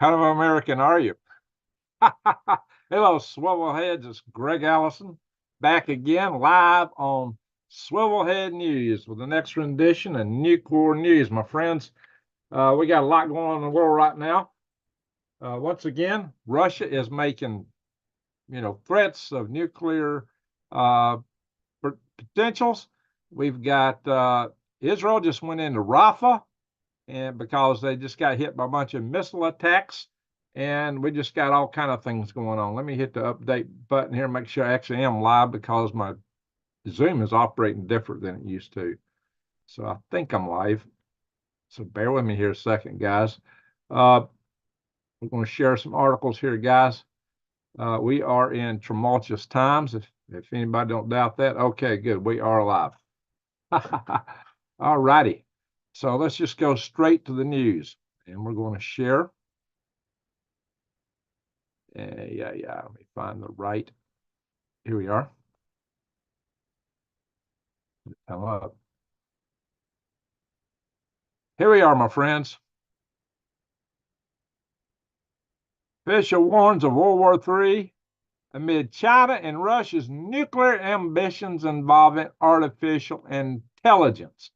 kind of American are you? Hello, Swivel Heads. It's Greg Allison back again live on Swivelhead News with the next rendition of nuclear news. My friends, we got a lot going on in the world right now. Once again, Russia is making, threats of nuclear potentials. We've got Israel just went into Rafah, and because they just got hit by a bunch of missile attacks, and we just got all kind of things going on. Let me hit the update button here, make sure I actually am live because my Zoom is operating different than it used to. So I think I'm live. So bear with me here a second, guys. We're going to share some articles here, guys. We are in tumultuous times. If anybody don't doubt that, okay, good. We are live. All righty. So let's just go straight to the news, and we're going to share. Yeah. Let me find the right. Here we are. Come up. Here we are, my friends. Official warns of World War III amid China and Russia's nuclear ambitions involving artificial intelligence.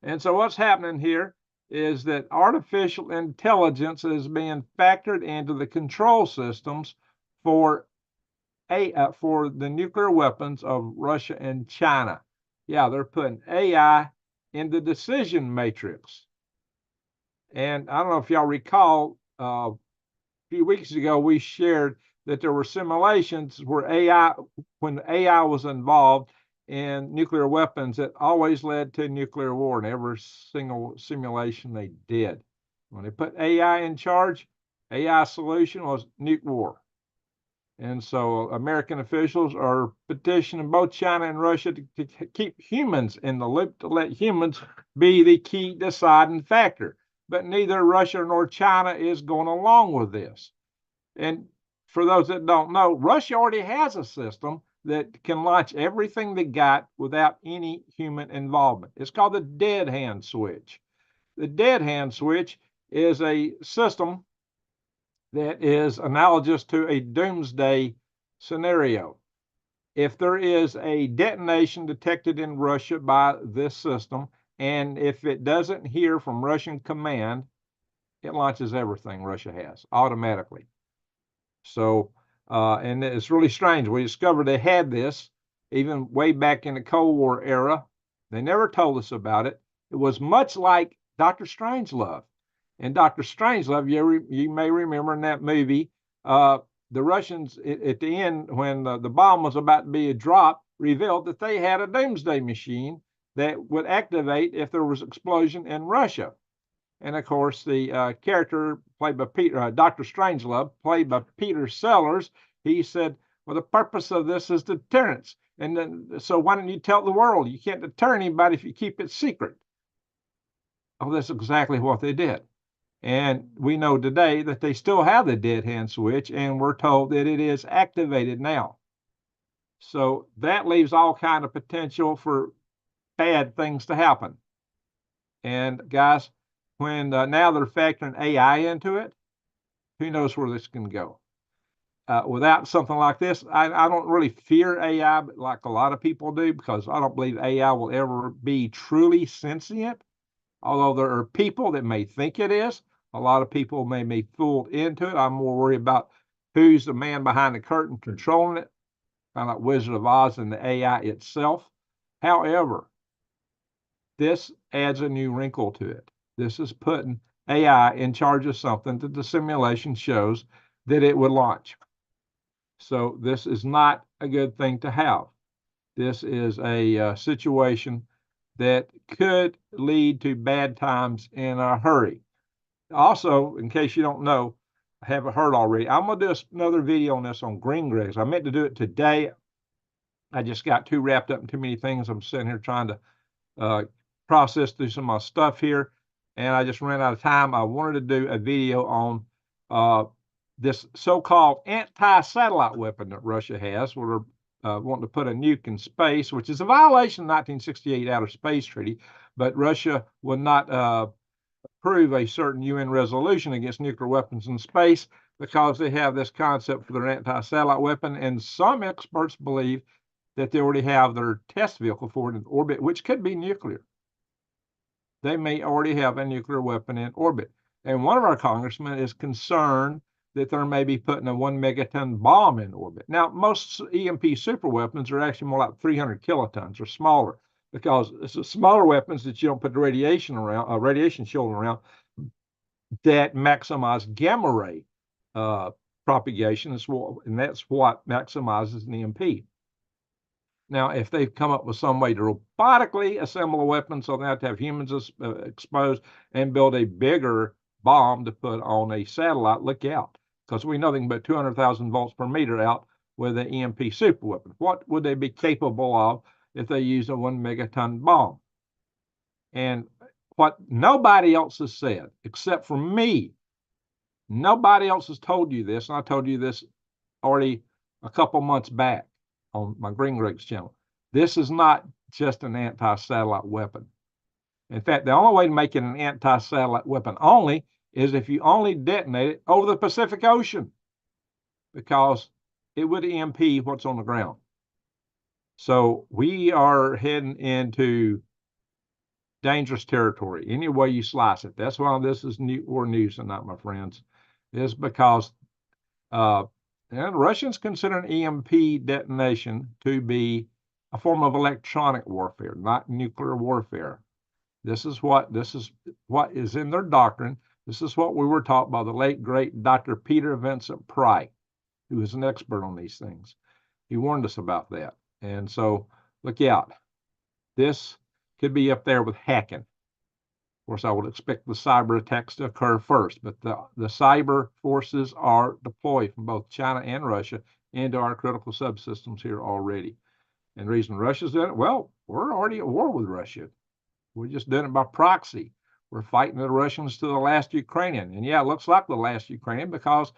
And so what's happening here is that artificial intelligence is being factored into the control systems for the nuclear weapons of Russia and China. Yeah, they're putting AI in the decision matrix. And I don't know if y'all recall, a few weeks ago, we shared that there were simulations where when AI was involved in nuclear weapons, it always led to nuclear war in every single simulation they did. When they put AI in charge, AI solution was nuke war. And so American officials are petitioning both China and Russia to keep humans in the loop, to let humans be the key deciding factor. But neither Russia nor China is going along with this. And for those that don't know, Russia already has a system that can launch everything they got without any human involvement. It's called the dead hand switch. The dead hand switch is a system that is analogous to a doomsday scenario. If there is a detonation detected in Russia by this system, and if it doesn't hear from Russian command, it launches everything Russia has automatically. So, and it's really strange. We discovered they had this even way back in the Cold War era. They never told us about it. It was much like Dr. Strangelove. And Dr. Strangelove, you may remember in that movie, the Russians at the end, when the bomb was about to be dropped, revealed that they had a doomsday machine that would activate if there was an explosion in Russia. And of course, the character played by Dr. Strangelove, played by Peter Sellers, he said, well, the purpose of this is deterrence. And then, so why don't you tell the world? You can't deter anybody if you keep it secret. Oh, that's exactly what they did. And we know today that they still have the dead hand switch, and we're told that it is activated now. So that leaves all kind of potential for bad things to happen. And guys, when now they're factoring AI into it, who knows where this can go? Without something like this, I don't really fear AI, but like a lot of people do, because I don't believe AI will ever be truly sentient. Although there are people that may think it is, a lot of people may be fooled into it. I'm more worried about who's the man behind the curtain controlling it, kind of like Wizard of Oz and the AI itself. However, this adds a new wrinkle to it. This is putting AI in charge of something that the simulation shows that it would launch. So this is not a good thing to have. This is a situation that could lead to bad times in a hurry. Also, in case you don't know, I haven't heard already, I'm going to do another video on this on green Gregs. I meant to do it today. I just got too wrapped up in too many things. I'm sitting here trying to process through some of my stuff here, and I just ran out of time. I wanted to do a video on this so-called anti-satellite weapon that Russia has, where they're wanting to put a nuke in space, which is a violation of the 1968 Outer Space Treaty, but Russia would not approve a certain UN resolution against nuclear weapons in space because they have this concept for their anti-satellite weapon. And some experts believe that they already have their test vehicle for it in orbit, which could be nuclear. They may already have a nuclear weapon in orbit. And one of our congressmen is concerned that they may be putting a 1 megaton bomb in orbit. Now, most EMP super weapons are actually more like 300 kilotons or smaller, because it's the smaller weapons that you don't put the radiation around, radiation shielding around, that maximize gamma ray propagation, and that's what maximizes an EMP. Now, if they've come up with some way to robotically assemble a weapon so they have to have humans exposed and build a bigger bomb to put on a satellite, look out, because we know they can put 200,000 volts per meter out with an EMP super weapon. What would they be capable of if they use a 1 megaton bomb? And what nobody else has said, except for me, nobody else has told you this, and I told you this already a couple months back on my Green Rigs channel. This is not just an anti-satellite weapon. In fact, the only way to make it an anti-satellite weapon only is if you only detonate it over the Pacific Ocean, because it would EMP what's on the ground. So we are heading into dangerous territory any way you slice it. That's why this is war news tonight, my friends, is because and Russians consider an EMP detonation to be a form of electronic warfare, not nuclear warfare. This is what is in their doctrine. This is what we were taught by the late, great Dr. Peter Vincent Pry, who is an expert on these things. He warned us about that. And so look out. This could be up there with hacking. Of course, I would expect the cyber attacks to occur first, but the cyber forces are deployed from both China and Russia into our critical subsystems here already. And the reason Russia's doing it, well, we're already at war with Russia. We're just doing it by proxy. We're fighting the Russians to the last Ukrainian. And yeah, it looks like the last Ukrainian, because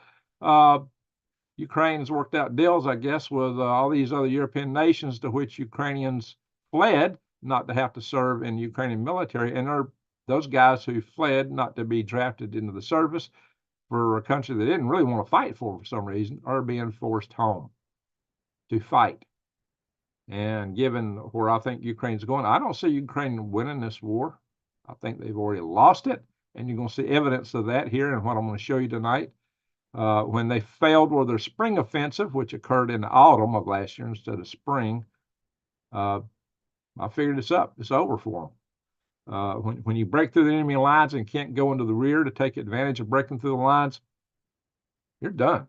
Ukraine's worked out deals, I guess, with all these other European nations to which Ukrainians fled, not to have to serve in the Ukrainian military. And those guys who fled not to be drafted into the service for a country they didn't really want to fight for some reason are being forced home to fight. And given where I think Ukraine's going, I don't see Ukraine winning this war. I think they've already lost it. And you're going to see evidence of that here in what I'm going to show you tonight. When they failed with their spring offensive, which occurred in the autumn of last year instead of spring, I figured it's up. It's over for them. When you break through the enemy lines and can't go into the rear to take advantage of breaking through the lines, you're done.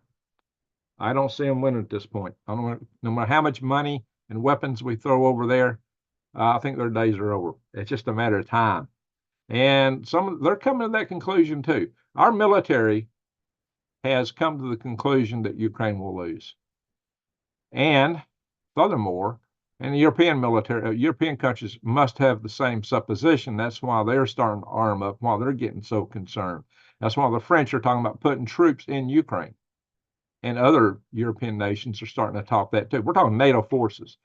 I don't see them winning at this point. I don't know, no matter how much money and weapons we throw over there, I think their days are over. It's just a matter of time. And they're coming to that conclusion too. Our military has come to the conclusion that Ukraine will lose. And furthermore, and the European countries must have the same supposition. That's why they're starting to arm up, why they're getting so concerned. That's why the French are talking about putting troops in Ukraine. And other European nations are starting to talk that too. We're talking NATO forces.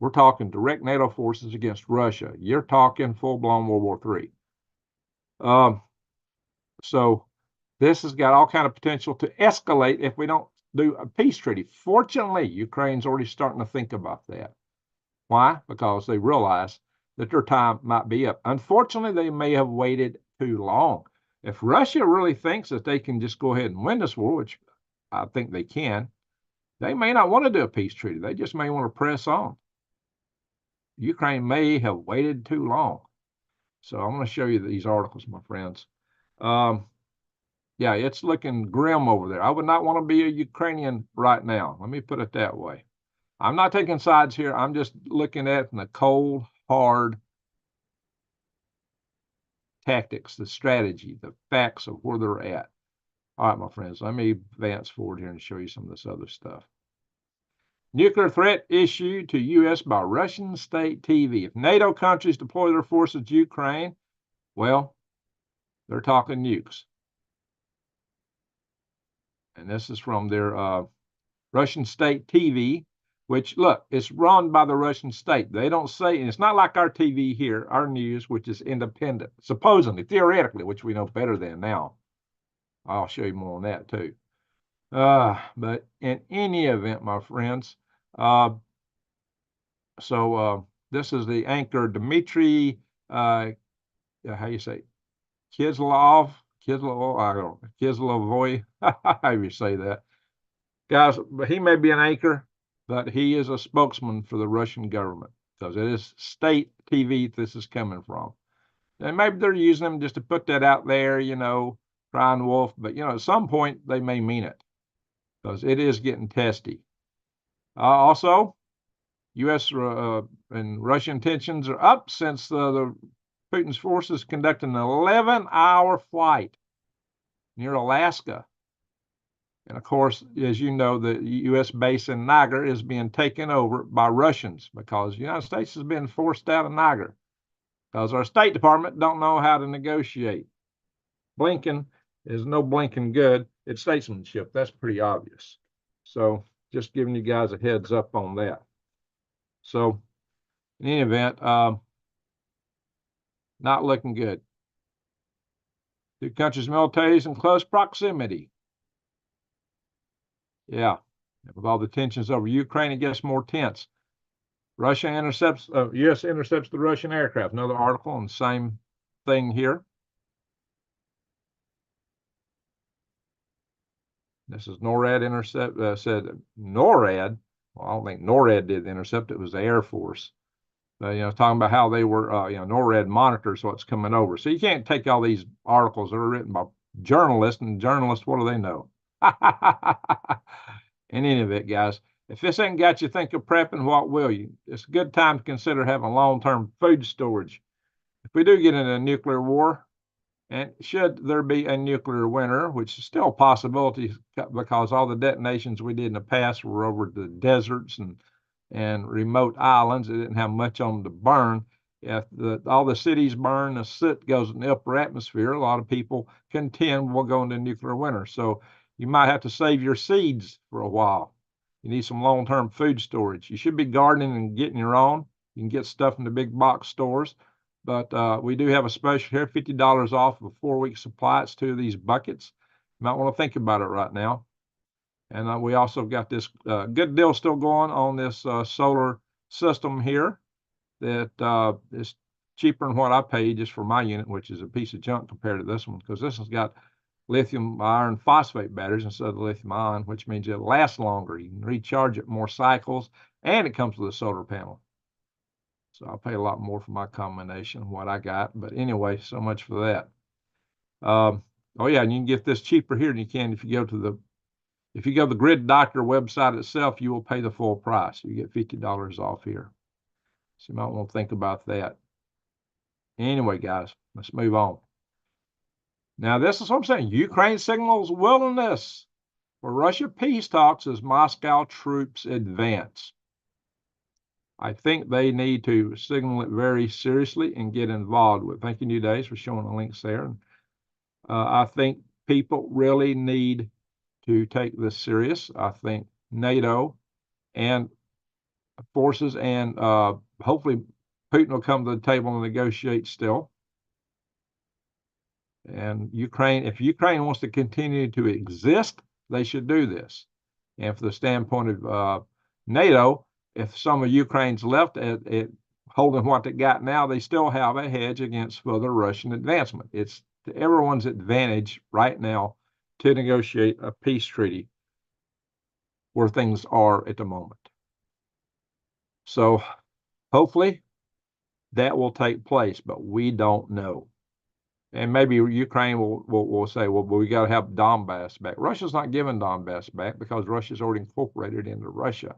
We're talking direct NATO forces against Russia. You're talking full-blown World War III. So this has got all kind of potential to escalate if we don't do a peace treaty. Fortunately, Ukraine's already starting to think about that. Why? Because they realize that their time might be up. Unfortunately, they may have waited too long. If Russia really thinks that they can just go ahead and win this war, which I think they can, they may not want to do a peace treaty. They just may want to press on. Ukraine may have waited too long. So I'm going to show you these articles, my friends. Yeah, it's looking grim over there. I would not want to be a Ukrainian right now. Let me put it that way. I'm not taking sides here. I'm just looking at the cold, hard tactics, the strategy, the facts of where they're at. All right, my friends, let me advance forward here and show you some of this other stuff. Nuclear threat issued to U.S. by Russian state TV. If NATO countries deploy their forces to Ukraine, well, they're talking nukes. And this is from their Russian state TV. which, look, it's run by the Russian state. They don't say, and it's not like our TV here, our news, which is independent, supposedly, theoretically, which we know better than now. I'll show you more on that too. But in any event, my friends, this is the anchor Dmitry, how you say, Kislov, I don't know, Kislovoy, how you say that. Guys, he may be an anchor, but he is a spokesman for the Russian government because it is state TV this is coming from. And maybe they're using them just to put that out there, crying wolf, but, at some point they may mean it because it is getting testy. Also, U.S. And Russian tensions are up since the Putin's forces conducted an 11-hour flight near Alaska. And of course, as you know, the U.S. base in Niger is being taken over by Russians because the United States has been forced out of Niger because our State Department don't know how to negotiate. Blinken is no blinking good. It's statesmanship. That's pretty obvious. So just giving you guys a heads up on that. So in any event, not looking good. Two countries' militaries in close proximity. Yeah, with all the tensions over Ukraine, it gets more tense. U.S. intercepts the Russian aircraft. Another article on the same thing here. This is NORAD said NORAD. Well, I don't think NORAD did the intercept. It was the Air Force. Talking about how they were, NORAD monitors what's coming over. So you can't take all these articles that are written by journalists, and journalists, what do they know? In any event, guys, if this ain't got you thinking prepping, what will you? It's a good time to consider having long-term food storage. If we do get into a nuclear war, and should there be a nuclear winter, which is still a possibility because all the detonations we did in the past were over the deserts and remote islands. It didn't have much on them to burn. If all the cities burn, the soot goes in the upper atmosphere. A lot of people contend we'll go into nuclear winter. So you might have to save your seeds for a while. You need some long-term food storage. You should be gardening and getting your own. You can get stuff in the big box stores. But we do have a special here, $50 off of a 4-week supply. It's 2 of these buckets. You might want to think about it right now. And we also got this good deal still going on this solar system here that is cheaper than what I paid just for my unit, which is a piece of junk compared to this one, because this has got lithium iron phosphate batteries instead of lithium ion, which means it lasts longer. You can recharge it more cycles, and it comes with a solar panel. So I'll pay a lot more for my combination of what I got. But anyway, so much for that. Oh yeah, and you can get this cheaper here than you can if you go to the Grid Doctor website itself. You will pay the full price. You get $50 off here. So you might want to think about that. Anyway, guys, let's move on. Now, this is what I'm saying. Ukraine signals willingness for Russia peace talks as Moscow troops advance. I think they need to signal it very seriously and get involved with. Thank you, New Days, for showing the links there. I think people really need to take this serious. I think NATO and forces and hopefully Putin will come to the table and negotiate still. And if Ukraine wants to continue to exist, they should do this. And from the standpoint of NATO, if some of Ukraine's left at holding what they got now, they still have a hedge against further Russian advancement. It's to everyone's advantage right now to negotiate a peace treaty where things are at the moment. So hopefully that will take place, but we don't know. And maybe Ukraine will say, well, we got to have Donbass back. Russia's not giving Donbass back because Russia's already incorporated into Russia.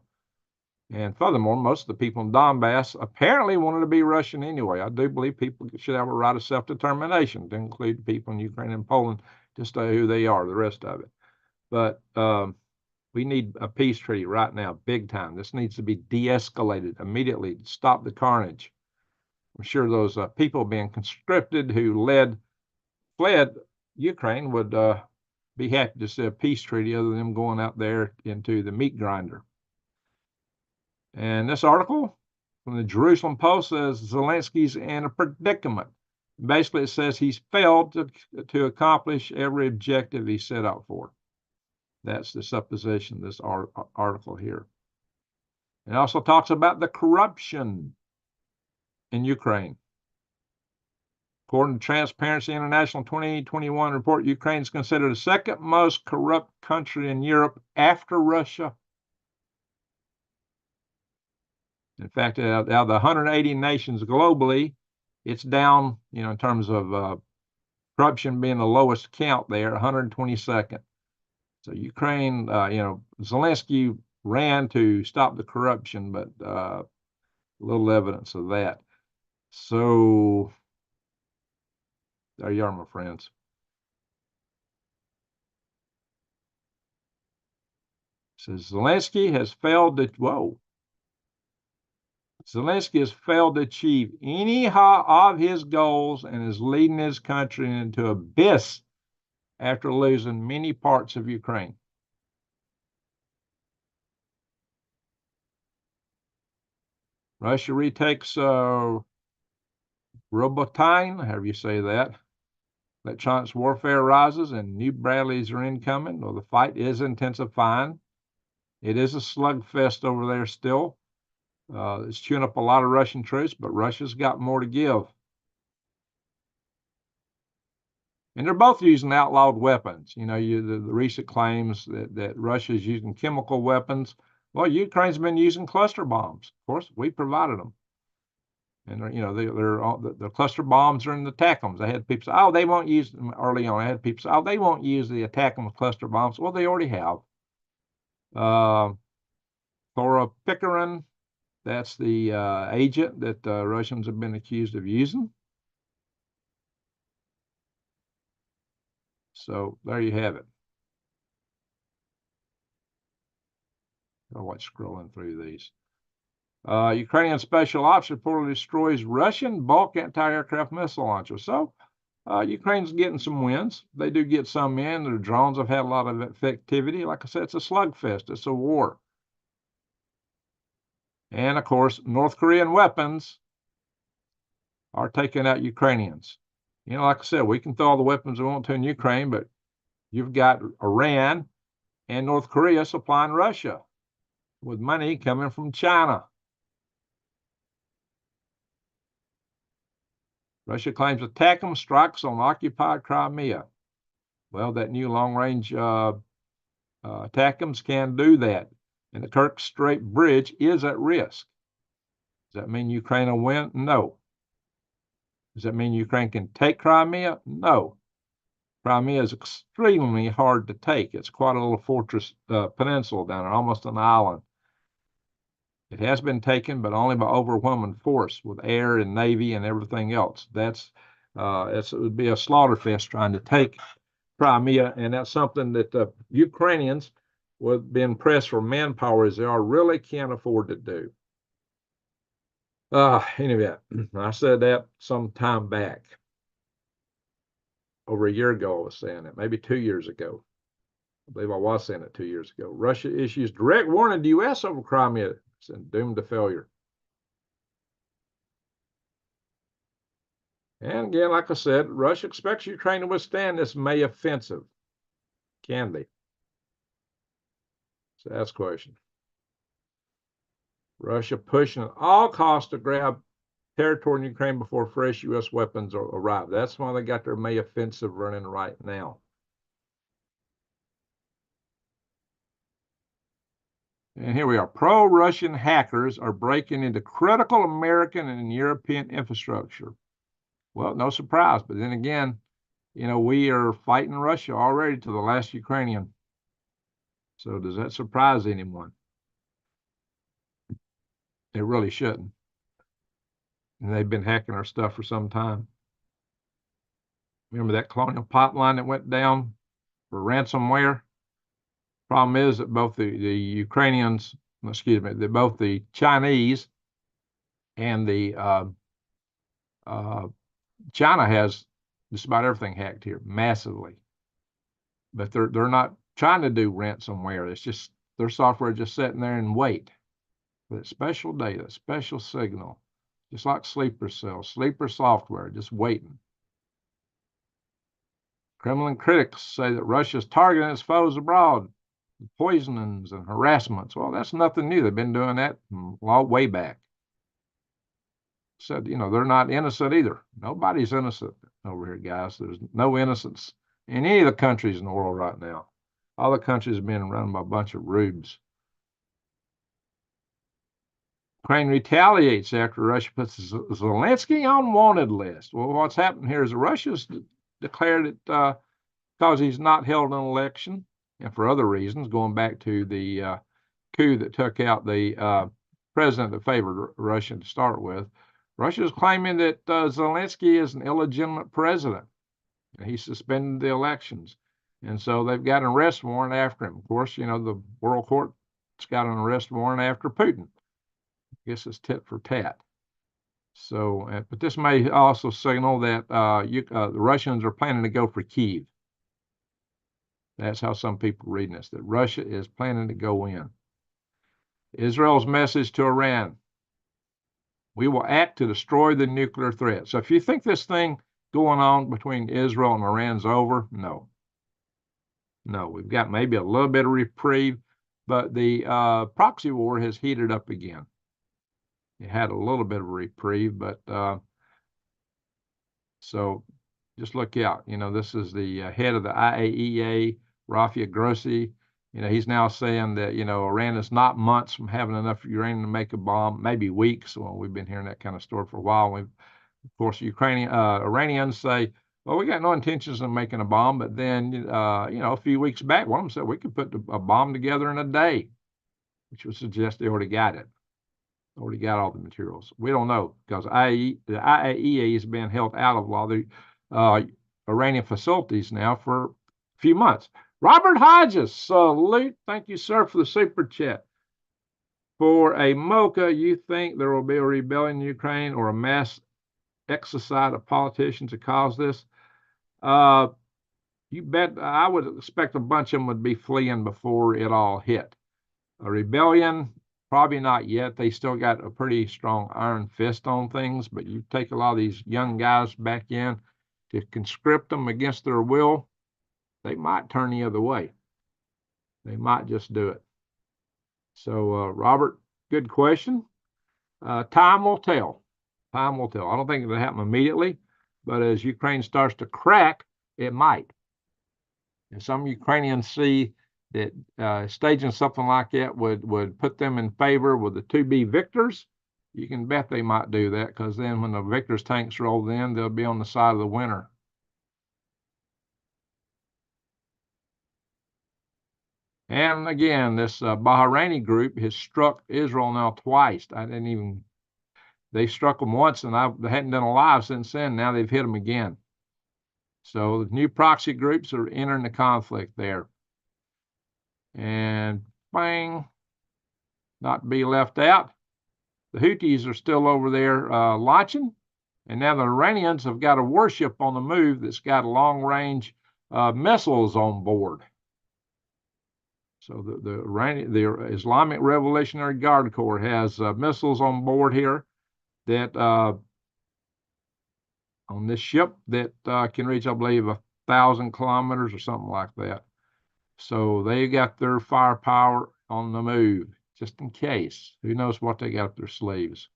And furthermore, most of the people in Donbass apparently wanted to be Russian anyway. I do believe people should have a right of self-determination, to include people in Ukraine and Poland, to stay who they are, the rest of it. But we need a peace treaty right now, big time. This needs to be de-escalated immediately to stop the carnage. I'm sure those people being conscripted who fled Ukraine would be happy to see a peace treaty other than them going out there into the meat grinder. And this article from the Jerusalem Post says Zelensky's in a predicament. Basically, it says he's failed to accomplish every objective he set out for. That's the supposition of this article here. It also talks about the corruption in Ukraine. According to Transparency International 2021 report, Ukraine is considered the second most corrupt country in Europe after Russia. In fact, out of the 180 nations globally, it's down, in terms of corruption being the lowest count there, 122nd. So Ukraine, Zelensky ran to stop the corruption, but little evidence of that. So there you are, my friends. Says Zelensky has failed to achieve any of his goals and is leading his country into abyss after losing many parts of Ukraine. Russia retakes Robotine, however you say that. Electronics warfare rises and new Bradleys are incoming. Well, the fight is intensifying. It is a slugfest over there still. It's chewing up a lot of Russian troops, but Russia's got more to give. And they're both using outlawed weapons. The recent claims that Russia is using chemical weapons. Well, Ukraine's been using cluster bombs. Of course, we provided them. And the cluster bombs are in the ATACMS. I had people say, oh, they won't use them early on. I had people say, oh, they won't use the ATACMS cluster bombs. Well, they already have. Thora Pickering, that's the agent that Russians have been accused of using. So there you have it. I'll watch scrolling through these. Ukrainian Special Ops reportedly destroys Russian bulk anti-aircraft missile launcher. So Ukraine's getting some wins. They do get some in. Their drones have had a lot of effectivity. Like I said, it's a slugfest. It's a war. And, of course, North Korean weapons are taking out Ukrainians. Like I said, we can throw all the weapons we want to in Ukraine, but you've got Iran and North Korea supplying Russia with money coming from China. Russia claims ATACMS strikes on occupied Crimea. Well, that new long-range ATACMS can do that. And the Kerch Strait Bridge is at risk. Does that mean Ukraine will win? No. Does that mean Ukraine can take Crimea? No. Crimea is extremely hard to take. It's quite a little fortress peninsula down there, almost an island. It has been taken, but only by overwhelming force with air and navy and everything else. It would be a slaughter fest trying to take Crimea, and that's something that the Ukrainians, with being pressed for manpower as they are, really can't afford to do. Anyway, I said that some time back. Over a year ago, I was saying it, maybe 2 years ago. I believe I was saying it 2 years ago. Russia issues direct warning to U.S. over Crimea, and doomed to failure. And again, like I said, Russia expects Ukraine to withstand this May offensive. Can they? So that's the question. Russia pushing at all costs to grab territory in Ukraine before fresh U.S. weapons arrive. That's why they got their May offensive running right now. And here we are. Pro-Russian hackers are breaking into critical American and European infrastructure. Well, no surprise. But then again, we are fighting Russia already to the last Ukrainian. So does that surprise anyone? It really shouldn't. And they've been hacking our stuff for some time. Remember that colonial pipeline that went down for ransomware? Problem is that both the Ukrainians, both the Chinese and the China has just about everything hacked here massively. But they're not trying to do ransomware. It's just their software just sitting there and wait. That special data, special signal, just like sleeper cells, sleeper software, just waiting. Kremlin critics say that Russia's targeting its foes abroad, poisonings and harassments. Well, that's nothing new. They've been doing that way back. Said, they're not innocent either. Nobody's innocent over here, guys. There's no innocence in any of the countries in the world right now. All the countries have been run by a bunch of rubes. Ukraine retaliates after Russia puts Zelensky on wanted list. Well, what's happened here is Russia's declared it because he's not held an election, and for other reasons, going back to the coup that took out the president that favored Russia to start with. Russia is claiming that Zelensky is an illegitimate president. He suspended the elections. And so they've got an arrest warrant after him. Of course, the World Court's got an arrest warrant after Putin. I guess it's tit for tat. So, but this may also signal that the Russians are planning to go for Kyiv. That's how some people are reading this, that Russia is planning to go in. Israel's message to Iran: we will act to destroy the nuclear threat. So if you think this thing going on between Israel and Iran's over, no. No, we've got maybe a little bit of reprieve, but the proxy war has heated up again. It had a little bit of a reprieve, but so just look out. This is the head of the IAEA, Rafael Grossi. He's now saying that, Iran is not months from having enough uranium to make a bomb, maybe weeks. Well, we've been hearing that kind of story for a while. Of course, Iranians say, well, we got no intentions of making a bomb. But then, a few weeks back, one of them said we could put a bomb together in a day, which would suggest they already got it. Already got all the materials. We don't know because the IAEA has been held out of a lot of the Iranian facilities now for a few months. Robert Hodges, salute. Thank you, sir, for the super chat. For a mocha, you think there will be a rebellion in Ukraine or a mass exercise of politicians to cause this? You bet. I would expect a bunch of them would be fleeing before it all hit. A rebellion, probably not yet. They still got a pretty strong iron fist on things, but you take a lot of these young guys back in to conscript them against their will, they might turn the other way. They might just do it. So, Robert, good question. Time will tell. Time will tell. I don't think it'll happen immediately, but as Ukraine starts to crack, it might. And some Ukrainians see that staging something like that would put them in favor with the to-be victors. You can bet they might do that, because then when the victors' tanks roll in, they'll be on the side of the winner. And again, this Bahraini group has struck Israel now twice. They struck them once, and they hadn't done a live since then. Now they've hit them again. So the new proxy groups are entering the conflict there. And bang, not to be left out, the Houthis are still over there launching. And now the Iranians have got a warship on the move that's got long-range missiles on board. So the Islamic Revolutionary Guard Corps has missiles on board here that on this ship that can reach, I believe, 1,000 kilometers or something like that. So they got their firepower on the move, just in case. Who knows what they got up their sleeves?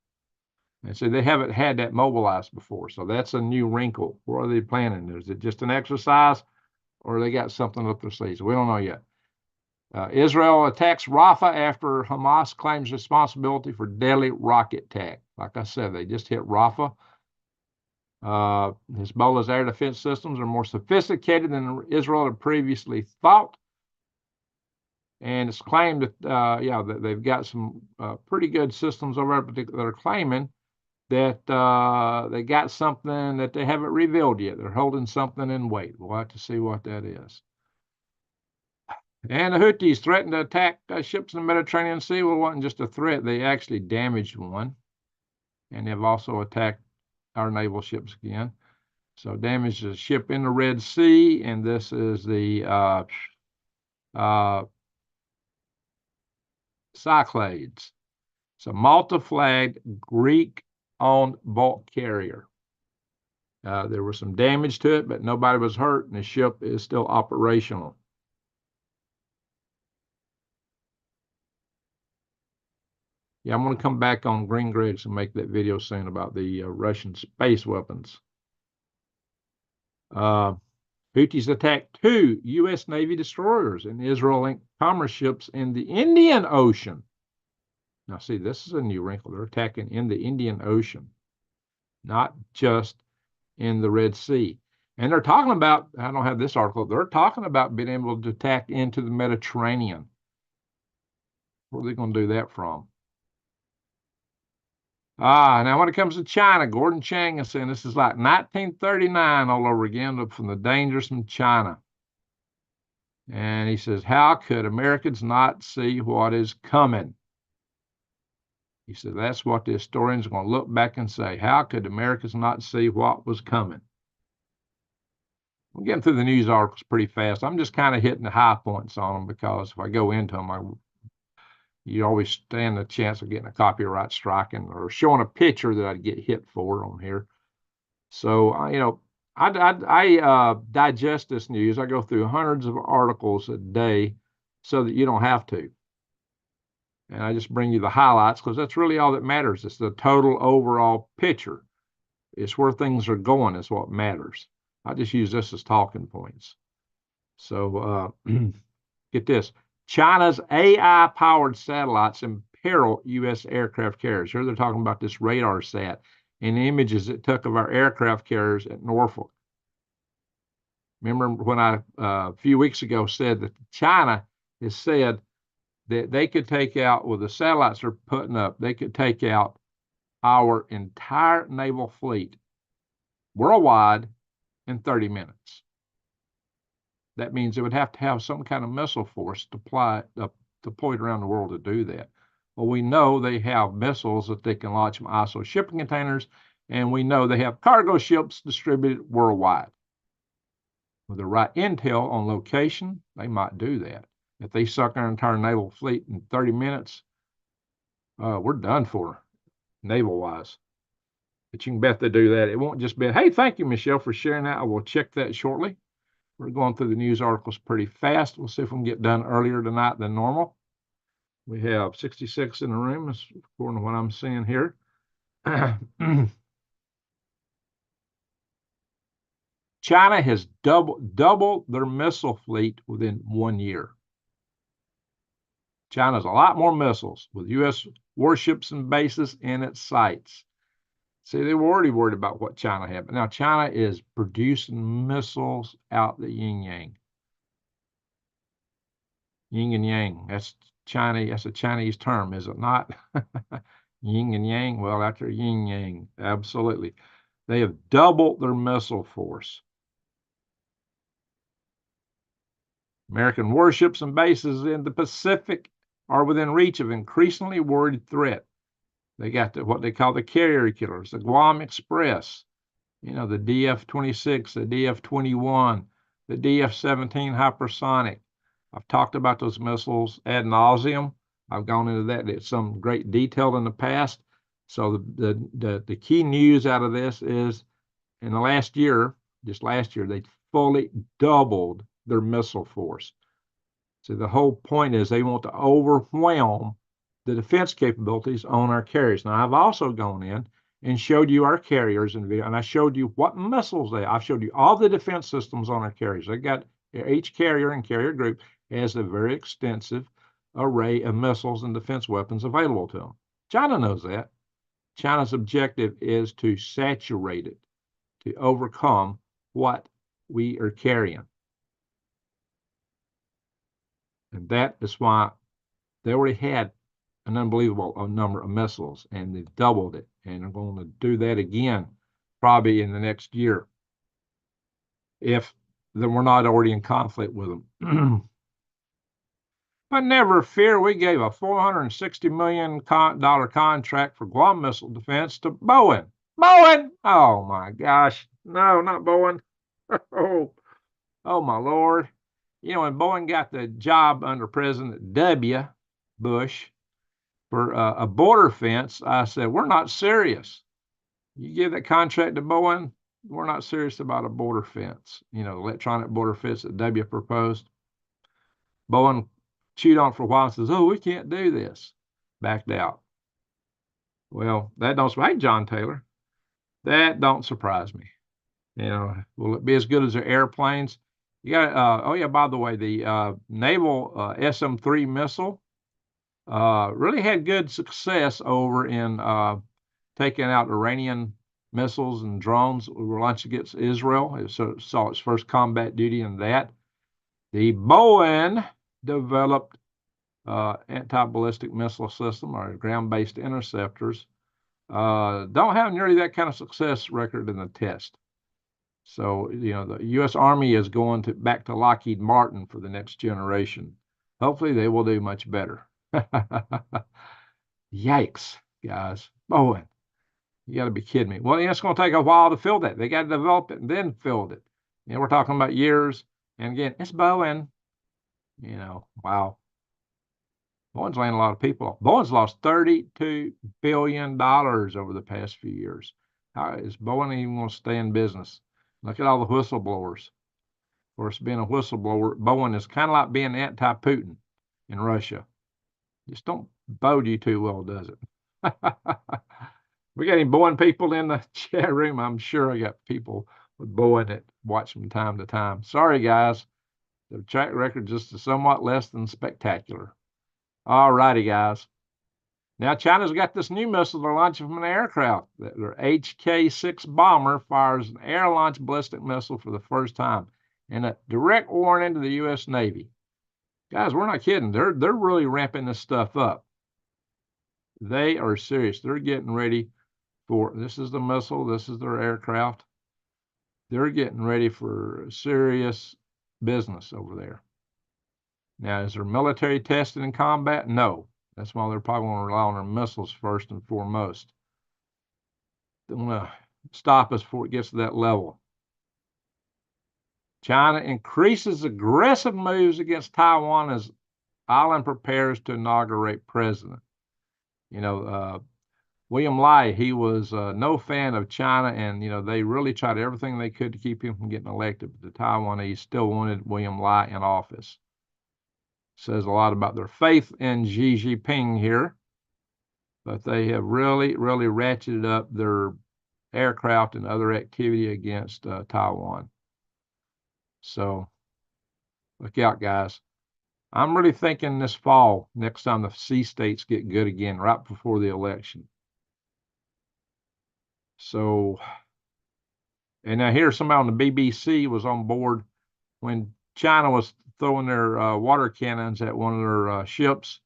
And so they haven't had that mobilized before. So that's a new wrinkle. What are they planning? Is it just an exercise, or they got something up their sleeves? We don't know yet. Israel attacks Rafah after Hamas claims responsibility for deadly rocket attack. Like I said, they just hit Rafah. Hezbollah's air defense systems are more sophisticated than Israel had previously thought. And it's claimed that, that they've got some pretty good systems over there, but they're claiming that they got something that they haven't revealed yet. They're holding something in wait. We'll have to see what that is. And the Houthis threatened to attack ships in the Mediterranean Sea. Well, it wasn't just a threat. They actually damaged one. And they've also attacked our naval ships again. So damaged a ship in the Red Sea. And this is the Cyclades. It's a Malta-flagged Greek-owned bulk carrier. There was some damage to it, but nobody was hurt, and the ship is still operational. Yeah, I'm going to come back on Green Grids and make that video soon about the Russian space weapons. Houthis attacked 2 U.S. Navy destroyers and Israel-linked commerce ships in the Indian Ocean. Now, see, this is a new wrinkle. They're attacking in the Indian Ocean, not just in the Red Sea. And they're talking about, I don't have this article, they're talking about being able to attack into the Mediterranean. Where are they going to do that from? Now when it comes to China, Gordon Chang is saying this is like 1939 all over again from the dangers from China. And he says, how could Americans not see what is coming? He said, that's what the historians are going to look back and say. How could Americans not see what was coming? I'm getting through the news articles pretty fast. I'm just kind of hitting the high points on them because if I go into them, you always stand a chance of getting a copyright striking or showing a picture that I'd get hit for on here. So, you know, I digest this news. I go through hundreds of articles a day so that you don't have to. And I just bring you the highlights because that's really all that matters. It's the total overall picture. It's where things are going is what matters. I just use this as talking points. So get this. China's AI-powered satellites imperil U.S. aircraft carriers. Here they're talking about this radar sat and the images it took of our aircraft carriers at Norfolk. Remember when I, a few weeks ago, said that China has said that they could take out, with the satellites they're putting up, they could take out our entire naval fleet worldwide in 30 minutes. That means it would have to have some kind of missile force deployed around the world to do that. Well, we know they have missiles that they can launch from ISO shipping containers, and we know they have cargo ships distributed worldwide. With the right intel on location, they might do that. If they suck our entire naval fleet in 30 minutes, we're done for, naval-wise. But you can bet they do that. It won't just be, hey, thank you, Michelle, for sharing that. I will check that shortly. We're going through the news articles pretty fast. We'll see if we can get done earlier tonight than normal. We have 66 in the room, according to what I'm seeing here. China has doubled their missile fleet within 1 year. China's a lot more missiles with U.S. warships and bases in its sights. See, they were already worried about what China had, but now China is producing missiles out the yin yang. Yin and yang. That's China. That's a Chinese term, is it not? Yin and yang. Well, that's their yin yang. Absolutely. They have doubled their missile force. American warships and bases in the Pacific are within reach of increasingly worried threat. They got what they call the carrier killers, the Guam Express, you know, the DF-26, the DF-21, the DF-17 hypersonic. I've talked about those missiles ad nauseum. I've gone into that in some great detail in the past. So the key news out of this is in the last year, just last year, they fully doubled their missile force. So the whole point is they want to overwhelm the defense capabilities on our carriers. Now, I've also gone in and showed you our carriers in video, and I showed you what missiles they have. I've showed you all the defense systems on our carriers. They got each carrier and carrier group has a very extensive array of missiles and defense weapons available to them. China knows that. China's objective is to saturate it, to overcome what we are carrying. And that is why they already had an unbelievable number of missiles, and they've doubled it, and they're going to do that again probably in the next year if we're not already in conflict with them. But never fear, we gave a $460 million contract for Guam missile defense to Boeing. Boeing! Oh my gosh. No, not Boeing. Oh my Lord. You know, when Boeing got the job under President W. Bush, for a border fence, I said, we're not serious. You give that contract to Boeing, we're not serious about a border fence, electronic border fence that W proposed. Boeing chewed on it for a while and says, oh, we can't do this. Backed out. Well, that don't, hey, John Taylor, that don't surprise me. Will it be as good as their airplanes? You got, oh yeah, by the way, the Naval SM-3 missile really had good success over in taking out Iranian missiles and drones that were launched against Israel. It saw its first combat duty in that. The Boeing developed anti-ballistic missile system, or ground-based interceptors, don't have nearly that kind of success record in the test. So, the U.S. Army is going back to Lockheed Martin for the next generation. Hopefully, they will do much better. Yikes, guys. Boeing, you got to be kidding me. Well, it's going to take a while to fill that. They got to develop it and then fill it. We're talking about years. And again, it's Boeing. Wow. Boeing's laying a lot of people off. Boeing's lost $32 billion over the past few years. How is Boeing even going to stay in business? Look at all the whistleblowers. Of course, being a whistleblower, Boeing is kind of like being anti-Putin in Russia. Just don't bode you too well, does it? We got any Boeing people in the chat room? I'm sure I got people with Boeing that watch from time to time. Sorry, guys. The track record just is somewhat less than spectacular. All righty, guys. Now, China's got this new missile they're launching from an aircraft. Their HK-6 bomber fires an air-launched ballistic missile for the first time in a direct warning to the U.S. Navy. Guys, we're not kidding. They're really ramping this stuff up. They are serious. They're getting ready for, this is the missile, this is their aircraft. They're getting ready for serious business over there. Now, is there military testing in combat? No. That's why they're probably going to rely on their missiles first and foremost. They want to stop us before it gets to that level. China increases aggressive moves against Taiwan as island prepares to inaugurate president. WWIII, he was no fan of China, and they really tried everything they could to keep him from getting elected. But the Taiwanese still wanted WWIII in office. Says a lot about their faith in Xi Jinping here, but they have really, really ratcheted up their aircraft and other activity against Taiwan. So look out, guys. I'm really thinking this fall, next time the sea states get good again, right before the election. So, and now here somebody on the BBC was on board when China was throwing their water cannons at one of their ships,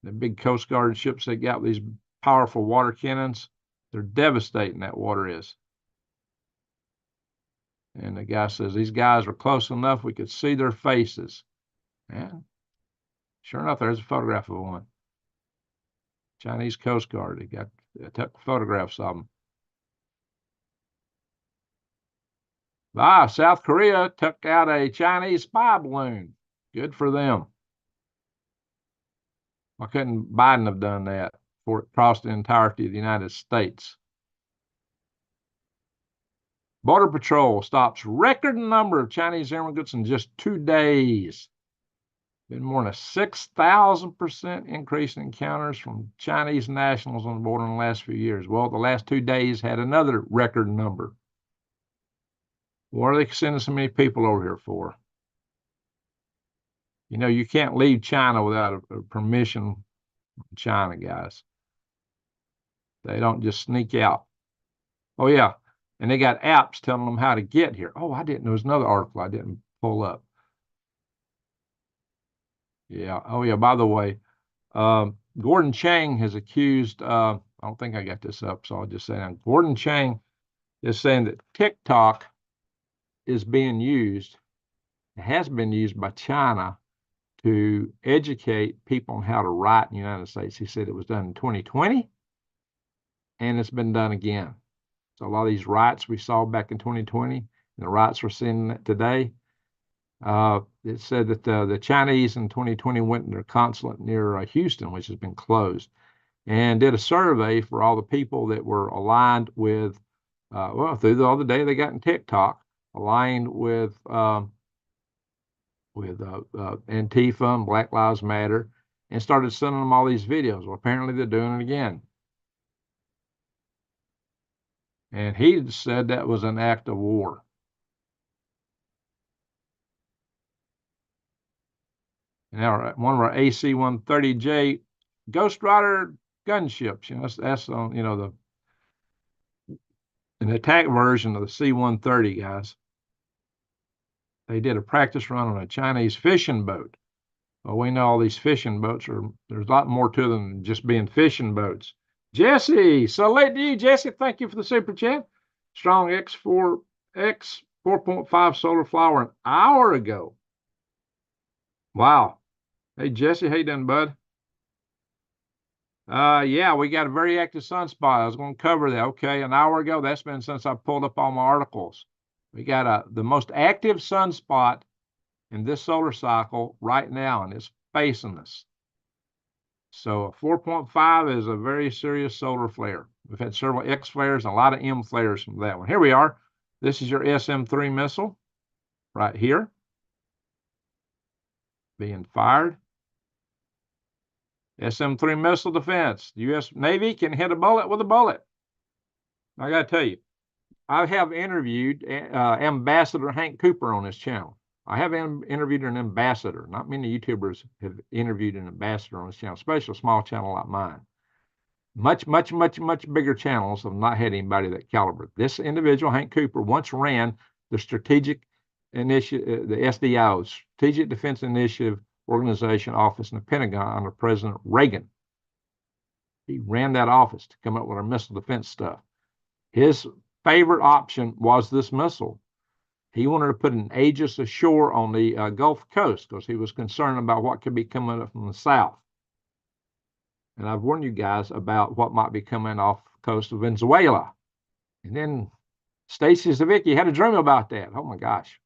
the big Coast Guard ships. They got these powerful water cannons. They're devastating, that water is. And the guy says, these guys were close enough we could see their faces. And sure enough, there's a photograph of one. Chinese Coast Guard. They took photographs of them. South Korea took out a Chinese spy balloon. Good for them. Why couldn't Biden have done that before it crossed the entirety of the United States? Border Patrol stops record number of Chinese immigrants in just 2 days. Been more than a 6,000% increase in encounters from Chinese nationals on the border in the last few years. Well, the last 2 days had another record number. What are they sending so many people over here for? You can't leave China without a permission from China, guys. They don't just sneak out. Oh, yeah. And they got apps telling them how to get here. Oh, I didn't. There was another article I didn't pull up. Yeah. Oh, yeah. By the way, Gordon Chang has accused, I don't think I got this up, so I'll just say that. Gordon Chang is saying that TikTok is being used, it has been used by China to educate people on how to write in the United States. He said it was done in 2020, and it's been done again. So a lot of these riots we saw back in 2020, and the riots we're seeing today, it said that the Chinese in 2020 went to their consulate near Houston, which has been closed. and did a survey for all the people that were aligned with, well, through all the data they got in TikTok, aligned with Antifa and Black Lives Matter, and started sending them all these videos. Well, apparently they're doing it again. And he said that was an act of war. Now, one of our AC-130J Ghost Rider gunships, that's on, an attack version of the C-130, guys. They did a practice run on a Chinese fishing boat. Well, we know all these fishing boats there's a lot more to them than just being fishing boats. Jesse, so late to you, Jesse. Thank you for the super chat. Strong X4 4.5 solar flower an hour ago. Wow. Hey, Jesse, how you doing, bud? Yeah, we got a very active sunspot. I was going to cover that. Okay, an hour ago. That's been since I pulled up all my articles. We got the most active sunspot in this solar cycle right now, and it's facing us. So a 4.5 is a very serious solar flare. We've had several X flares and a lot of M flares from that one. Here we are. This is your SM-3 missile right here being fired. SM-3 missile defense. The U.S. Navy can hit a bullet with a bullet. I got to tell you, I have interviewed Ambassador Hank Cooper on this channel. I have interviewed an ambassador. Not many YouTubers have interviewed an ambassador on this channel, especially a small channel like mine. Much bigger channels have not had anybody that caliber. This individual, Hank Cooper, once ran the Strategic Initiative, the SDI, Strategic Defense Initiative Organization office in the Pentagon under President Reagan. He ran that office to come up with our missile defense stuff. His favorite option was this missile. He wanted to put an Aegis ashore on the Gulf Coast because he was concerned about what could be coming up from the south. And I've warned you guys about what might be coming off the coast of Venezuela. And then Stacy Zavicki had a dream about that. Oh my gosh.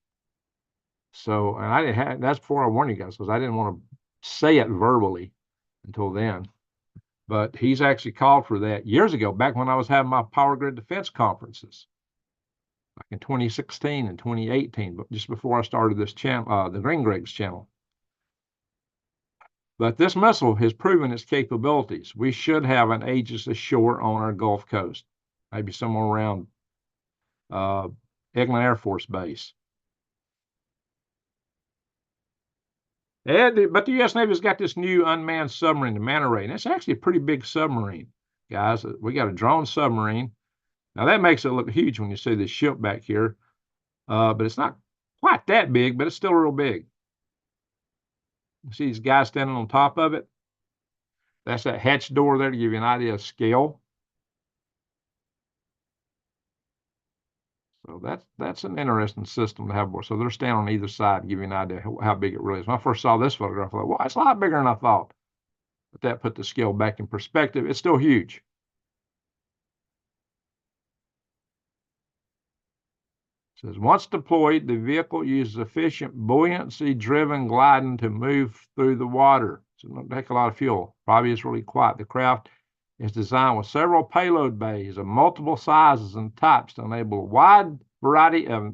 So, and I didn't have, that's before I warned you guys because I didn't want to say it verbally until then. But he's actually called for that years ago, back when I was having my power grid defense conferences, like in 2016 and 2018, but just before I started this channel, the Green Greg's channel. But this missile has proven its capabilities. We should have an Aegis ashore on our Gulf Coast, maybe somewhere around Eglin Air Force Base. But the U.S. Navy's got this new unmanned submarine, the Manta Ray, and it's actually a pretty big submarine, guys. We got a drone submarine. Now, that makes it look huge when you see this ship back here, but it's not quite that big, but it's still real big. You see these guys standing on top of it? That's that hatch door there to give you an idea of scale. So that's an interesting system to have. So they're standing on either side to give you an idea how big it really is. When I first saw this photograph, I thought, well, it's a lot bigger than I thought. But that put the scale back in perspective. It's still huge. It says, once deployed, the vehicle uses efficient buoyancy-driven gliding to move through the water. So it doesn't take a lot of fuel. Probably is really quiet. The craft is designed with several payload bays of multiple sizes and types to enable a wide variety of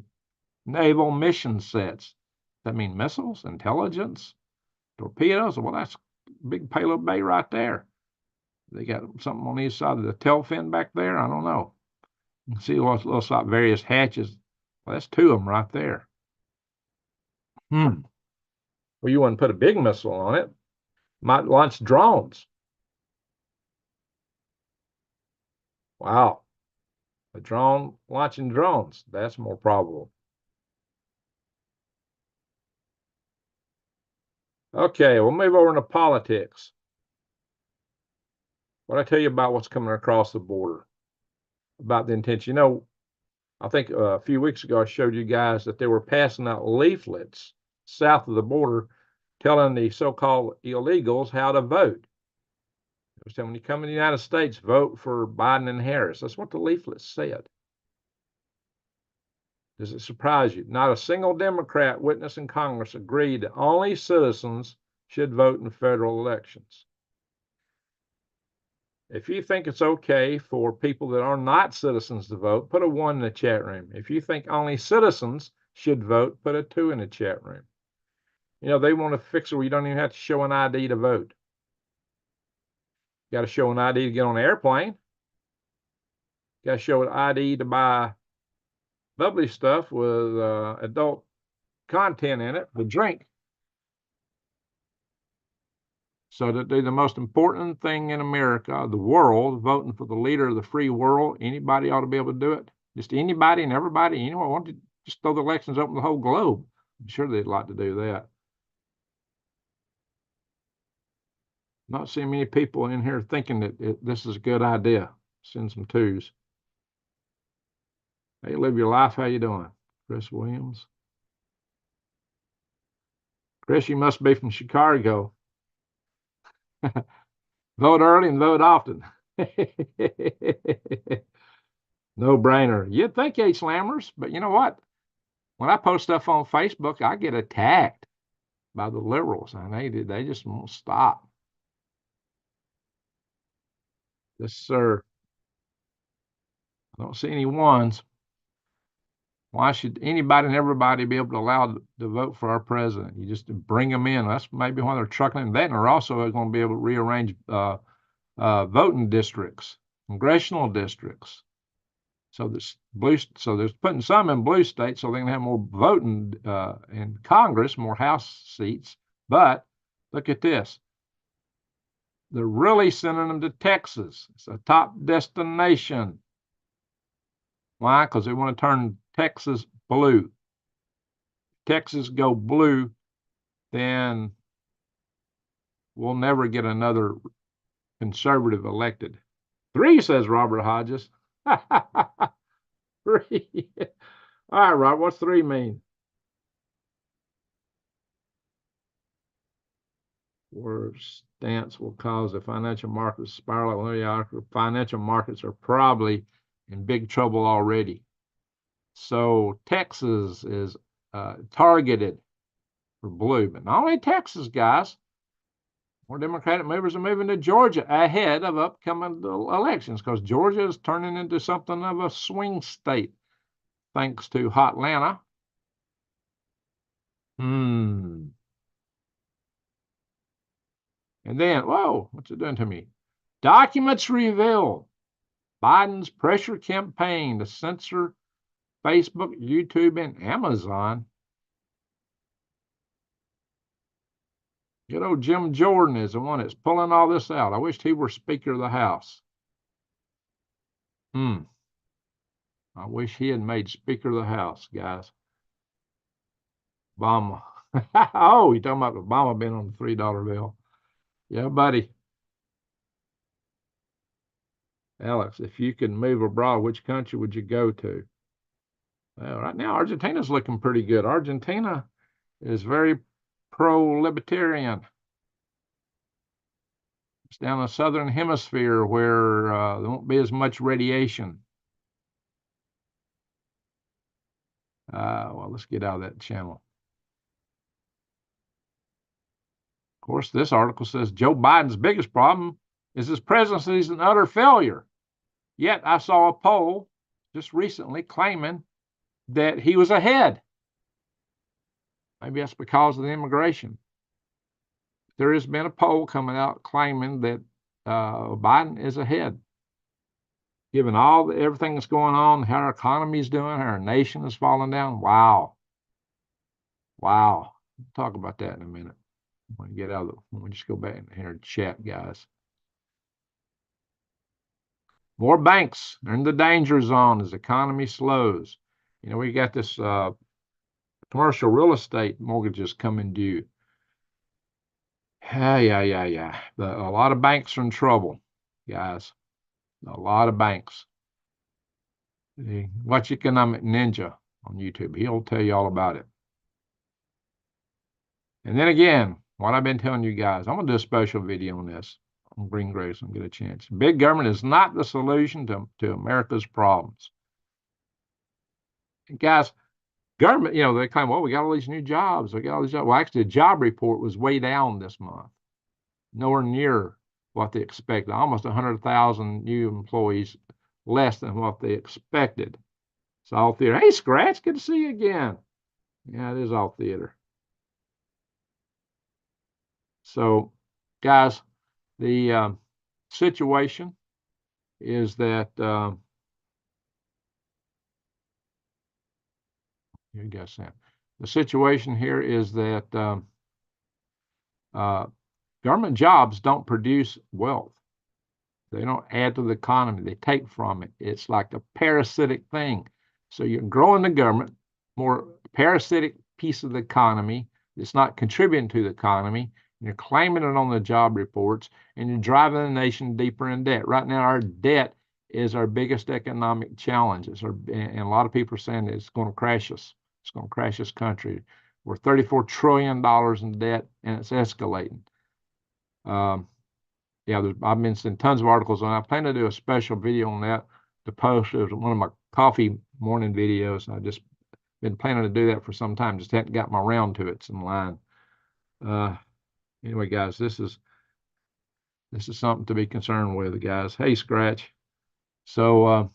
naval mission sets. That mean missiles, intelligence, torpedoes? Well, that's a big payload bay right there. They got something on each side of the tail fin back there? I don't know. You can see what's looks like various hatches. Well, that's two of them right there. Well, you wouldn't put a big missile on it. Might launch drones. Wow. A drone launching drones. That's more probable. Okay, we'll move over into politics. What I tell you about what's coming across the border, about the intention. I think a few weeks ago I showed you guys that they were passing out leaflets south of the border telling the so-called illegals how to vote. It was telling when you come in the United States, vote for Biden and Harris. That's what the leaflets said. Does it surprise you? Not a single Democrat witness in Congress agreed that only citizens should vote in federal elections. If you think it's okay for people that are not citizens to vote, put a 1 in the chat room. If you think only citizens should vote, put a 2 in the chat room. You know, they want to fix it where you don't even have to show an ID to vote. You got to show an ID to get on an airplane. You got to show an ID to buy bubbly stuff with adult content in it, the drink. So to do the most important thing in America, the world, voting for the leader of the free world, anybody ought to be able to do it. Just anybody and everybody, anyone want to just throw the elections open the whole globe. I'm sure they'd like to do that. Not seeing many people in here thinking that this is a good idea. Send some 2s. Hey, live your life. How you doing? Chris Williams. Chris, you must be from Chicago. Vote early and vote often. No brainer. You'd think H-Lammers, but you know what? When I post stuff on Facebook, I get attacked by the liberals, and they just won't stop. Yes, sir. I don't see any 1s. Why should anybody and everybody be able to allow to vote for our president? You just bring them in. That's maybe why they're truckling that, and they're also going to be able to rearrange voting districts, congressional districts. So they're putting some in blue states so they can have more voting in Congress, more House seats. But look at this. They're really sending them to Texas. It's a top destination. Why? Because they want to turn Texas blue. Texas go blue, then we'll never get another conservative elected. 3, says Robert Hodges. 3. All right, Rob, what's 3 mean? Where stance will cause the financial markets to spiral. Financial markets are probably in big trouble already. So Texas is targeted for blue, but not only Texas, guys. More Democratic movers are moving to Georgia ahead of upcoming elections because Georgia is turning into something of a swing state thanks to Hotlanta. And then, whoa, what's it doing to me? Documents reveal Biden's pressure campaign to censor Facebook, YouTube, and Amazon. Good old Jim Jordan is the one that's pulling all this out. I wished he were Speaker of the House. I wish he had made Speaker of the House, guys. Obama. Oh, you're talking about Obama being on the $3 bill. Yeah, buddy. Alex, if you could move abroad, which country would you go to? Well, right now, Argentina's looking pretty good. Argentina is very pro-libertarian. It's down the southern hemisphere where there won't be as much radiation. Well, let's get out of that channel. Of course, this article says Joe Biden's biggest problem is his presidency is an utter failure. Yet I saw a poll just recently claiming that he was ahead. Maybe that's because of the immigration. There has been a poll coming out claiming that Biden is ahead. Given everything that's going on, how our economy is doing, how our nation is falling down. Wow. We'll talk about that in a minute. When we get out of when we just go back in here and chat, guys. More banks are in the danger zone as the economy slows. You know, we got this commercial real estate mortgages coming due. Yeah. A lot of banks are in trouble, guys. A lot of banks. Watch Economic Ninja on YouTube. He'll tell you all about it. And then again, what I've been telling you guys, I'm going to do a special video on this on Green Grace and get a chance. Big government is not the solution to America's problems. And guys, government, you know, they claim, well, we got all these new jobs. We got all these jobs. Well, actually, the job report was way down this month. Nowhere near what they expected. Almost 100,000 new employees, less than what they expected. It's all theater. Hey, Scratch, good to see you again. Yeah, it is all theater. So, guys, the situation is that you guys that the situation here is that government jobs don't produce wealth. They don't add to the economy. They take from it. It's like a parasitic thing. So you're growing the government, more parasitic piece of the economy. It's not contributing to the economy. You're claiming it on the job reports, and you're driving the nation deeper in debt. Right now, our debt is our biggest economic challenge. And a lot of people are saying that it's going to crash us. It's going to crash this country. We're $34 trillion in debt, and it's escalating. Yeah, I've been seeing tons of articles on it. I plan to do a special video on that to post as one of my coffee morning videos. I've just been planning to do that for some time. Just hadn't got my round to it. It's in line. Anyway, guys, this is something to be concerned with, guys. Hey, Scratch. So,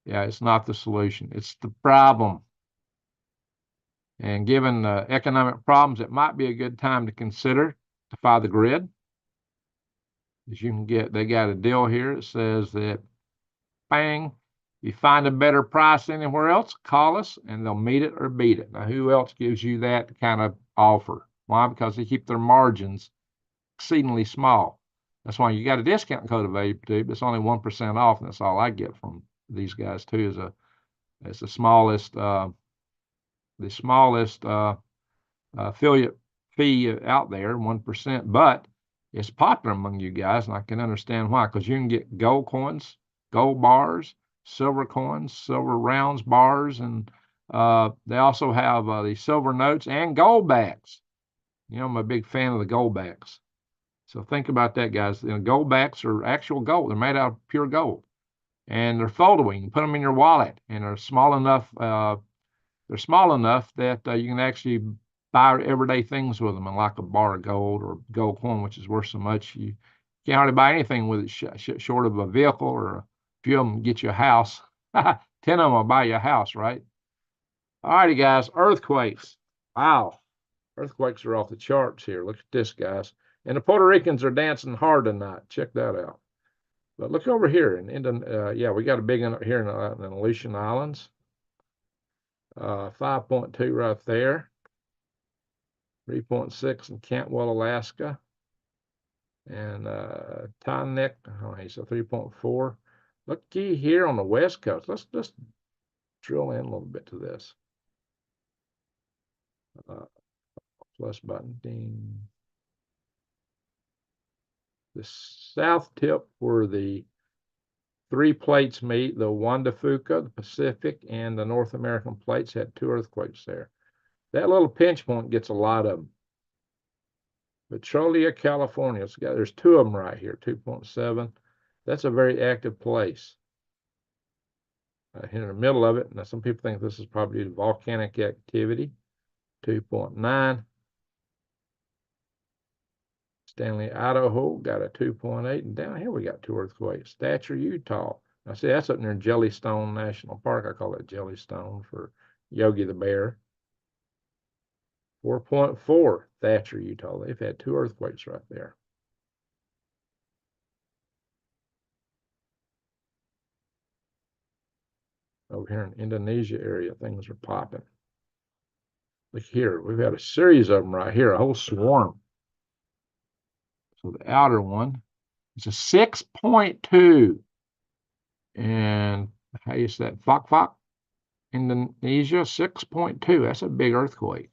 yeah, it's not the solution. It's the problem. And given the economic problems, it might be a good time to consider defy the grid. As you can get, they got a deal here that says that, bang, if you find a better price anywhere else, call us and they'll meet it or beat it. Now, who else gives you that kind of offer? Why? Because they keep their margins exceedingly small. That's why you got a discount code available, but it's only 1% off, and that's all I get from these guys too. It's the smallest affiliate fee out there, 1%, but it's popular among you guys, and I can understand why, because you can get gold coins, gold bars, silver coins, silver rounds, bars, and they also have the silver notes and gold backs. You know, I'm a big fan of the gold backs. So think about that, guys. You know, gold backs are actual gold. They're made out of pure gold, and they're foldable. You can put them in your wallet, and they're small enough. They're small enough that you can actually buy everyday things with them, and like a bar of gold or gold coin, which is worth so much, you can't hardly buy anything with it short of a vehicle, or a few of them get you a house. 10 of them will buy you a house, right? All righty, guys. Earthquakes. Wow. Earthquakes are off the charts here. Look at this, guys. And the Puerto Ricans are dancing hard tonight. Check that out. But look over here yeah, we got a big one here in the Aleutian Islands. 5.2 right there. 3.6 in Cantwell, Alaska. And Tynek, so 3.4. Looky here on the West Coast. Let's just drill in a little bit to this. Plus button, ding. The south tip where the three plates meet, the Juan de Fuca, the Pacific, and the North American plates, had 2 earthquakes there. That little pinch point gets a lot of them. Petrolia, California, there's 2 of them right here, 2.7. That's a very active place. Here in the middle of it, now some people think this is probably volcanic activity, 2.9. Stanley, Idaho, got a 2.8. And down here we got 2 earthquakes. Thatcher, Utah. Now, see, that's up near Jellystone National Park. I call it Jellystone for Yogi the Bear. 4.4, Thatcher, Utah. They've had 2 earthquakes right there. Over here in Indonesia area, things are popping. Look here, we've had a series of them right here, a whole swarm. So the outer one is a 6.2. And how you say that? Fok, Indonesia, 6.2. That's a big earthquake.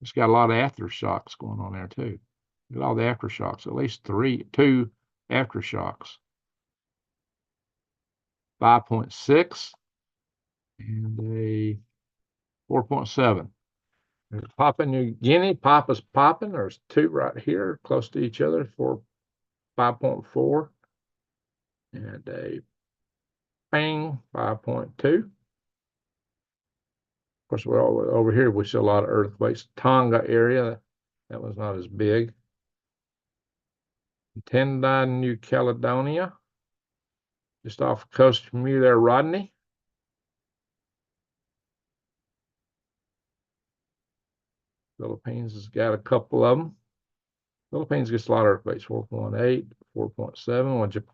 It's got a lot of aftershocks going on there too. Look at all the aftershocks, at least 2 aftershocks. 5.6 and a 4.7. Papua New Guinea, Papa's popping. There's 2 right here, close to each other, 5.4 and a bang, 5.2. Of course, we're all over here. We see a lot of earthquakes. Tonga area, that was not as big. Tendi, New Caledonia, just off the coast from you there, Rodney. Philippines has got a couple of them. Philippines gets a lot of earthquakes, 4.8, 4.7.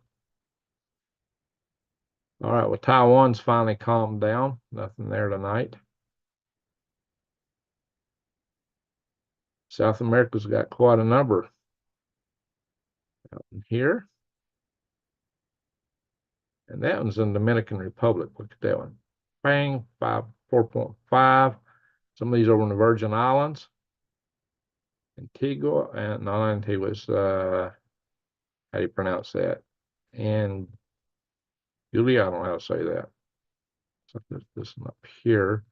All right, well, Taiwan's finally calmed down. Nothing there tonight. South America's got quite a number out in here. And that one's in Dominican Republic. Look at that one. Bang, 4.5. Some of these over in the Virgin Islands. Antigua, and not Antigua, it's, how do you pronounce that? And Julia, I don't know how to say that. So this one up here.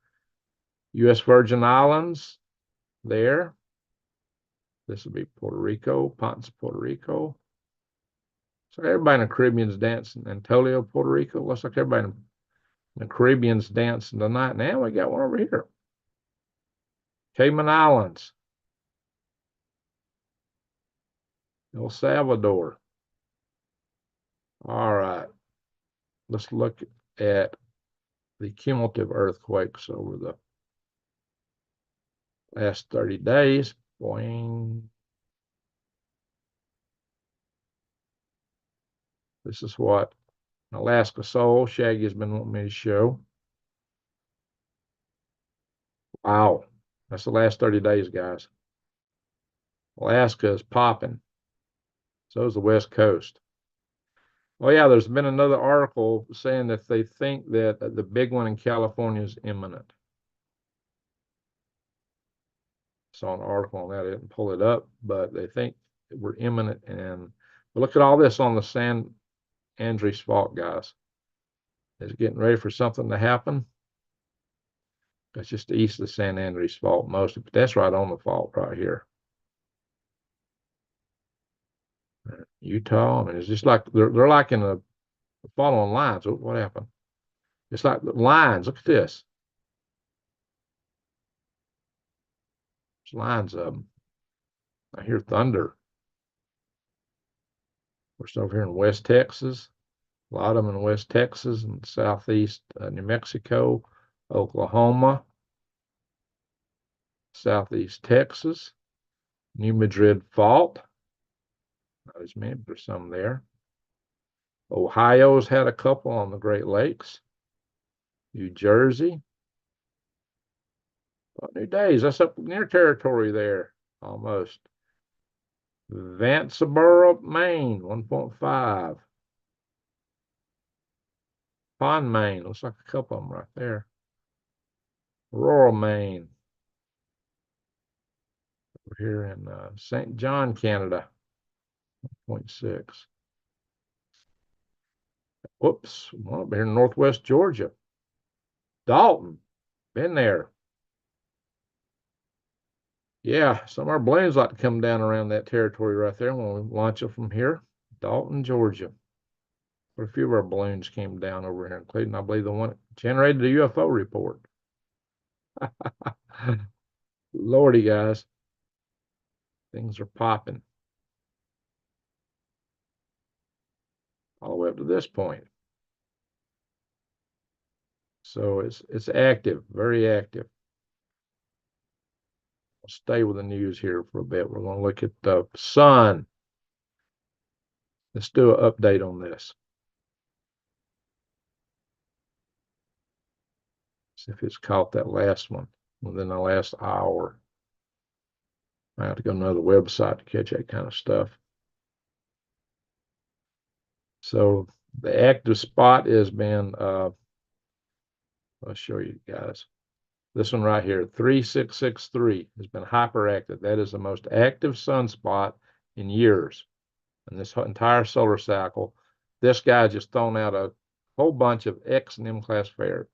U.S. Virgin Islands, there. This would be Puerto Rico, Ponce, Puerto Rico. So everybody in the Caribbean's dancing. Antonio, Puerto Rico. Looks like everybody in the Caribbean's dancing tonight. Now we got one over here. Cayman Islands. El Salvador. All right. Let's look at the cumulative earthquakes over the last 30 days. Boing. This is what Alaska Soul Shaggy has been wanting me to show. Wow. That's the last 30 days, guys. Alaska is popping. So is the West Coast. Oh, yeah, there's been another article saying that they think that the big one in California is imminent. Saw an article on that. I didn't pull it up, but they think we're imminent. And look at all this on the San Andreas Fault, guys. It's getting ready for something to happen. That's just east of the San Andreas Fault mostly, but that's right on the fault right here. Utah, I mean, it's just like they're like in the following lines. What happened? It's like the lines. Look at this. There's lines of them. I hear thunder. We're still over here in West Texas. A lot of them in West Texas and southeast New Mexico, Oklahoma, southeast Texas, New Madrid Fault. Not as many, but there's some there. Ohio's had a couple on the Great Lakes. New Jersey. New Days, that's up near territory there, almost. Vanceboro, Maine, 1.5. Pond, Maine, looks like a couple of them right there. Aurora, Maine. Over here in St. John, Canada, 1.6. Whoops, one up here in northwest Georgia. Dalton, been there. Yeah, some of our balloons like to come down around that territory right there when we launch it from here. Dalton, Georgia. But a few of our balloons came down over here, including, I believe, the one that generated the UFO report. Lordy, guys. Things are popping. All the way up to this point. So it's active, very active. I'll stay with the news here for a bit. We're going to look at the sun. Let's do an update on this. See if it's caught that last one within the last hour. I have to go to another website to catch that kind of stuff. So the active spot has been, I'll show you guys. This one right here, 3663, has been hyperactive. That is the most active sunspot in years in this entire solar cycle. This guy just thrown out a whole bunch of X and M class flares.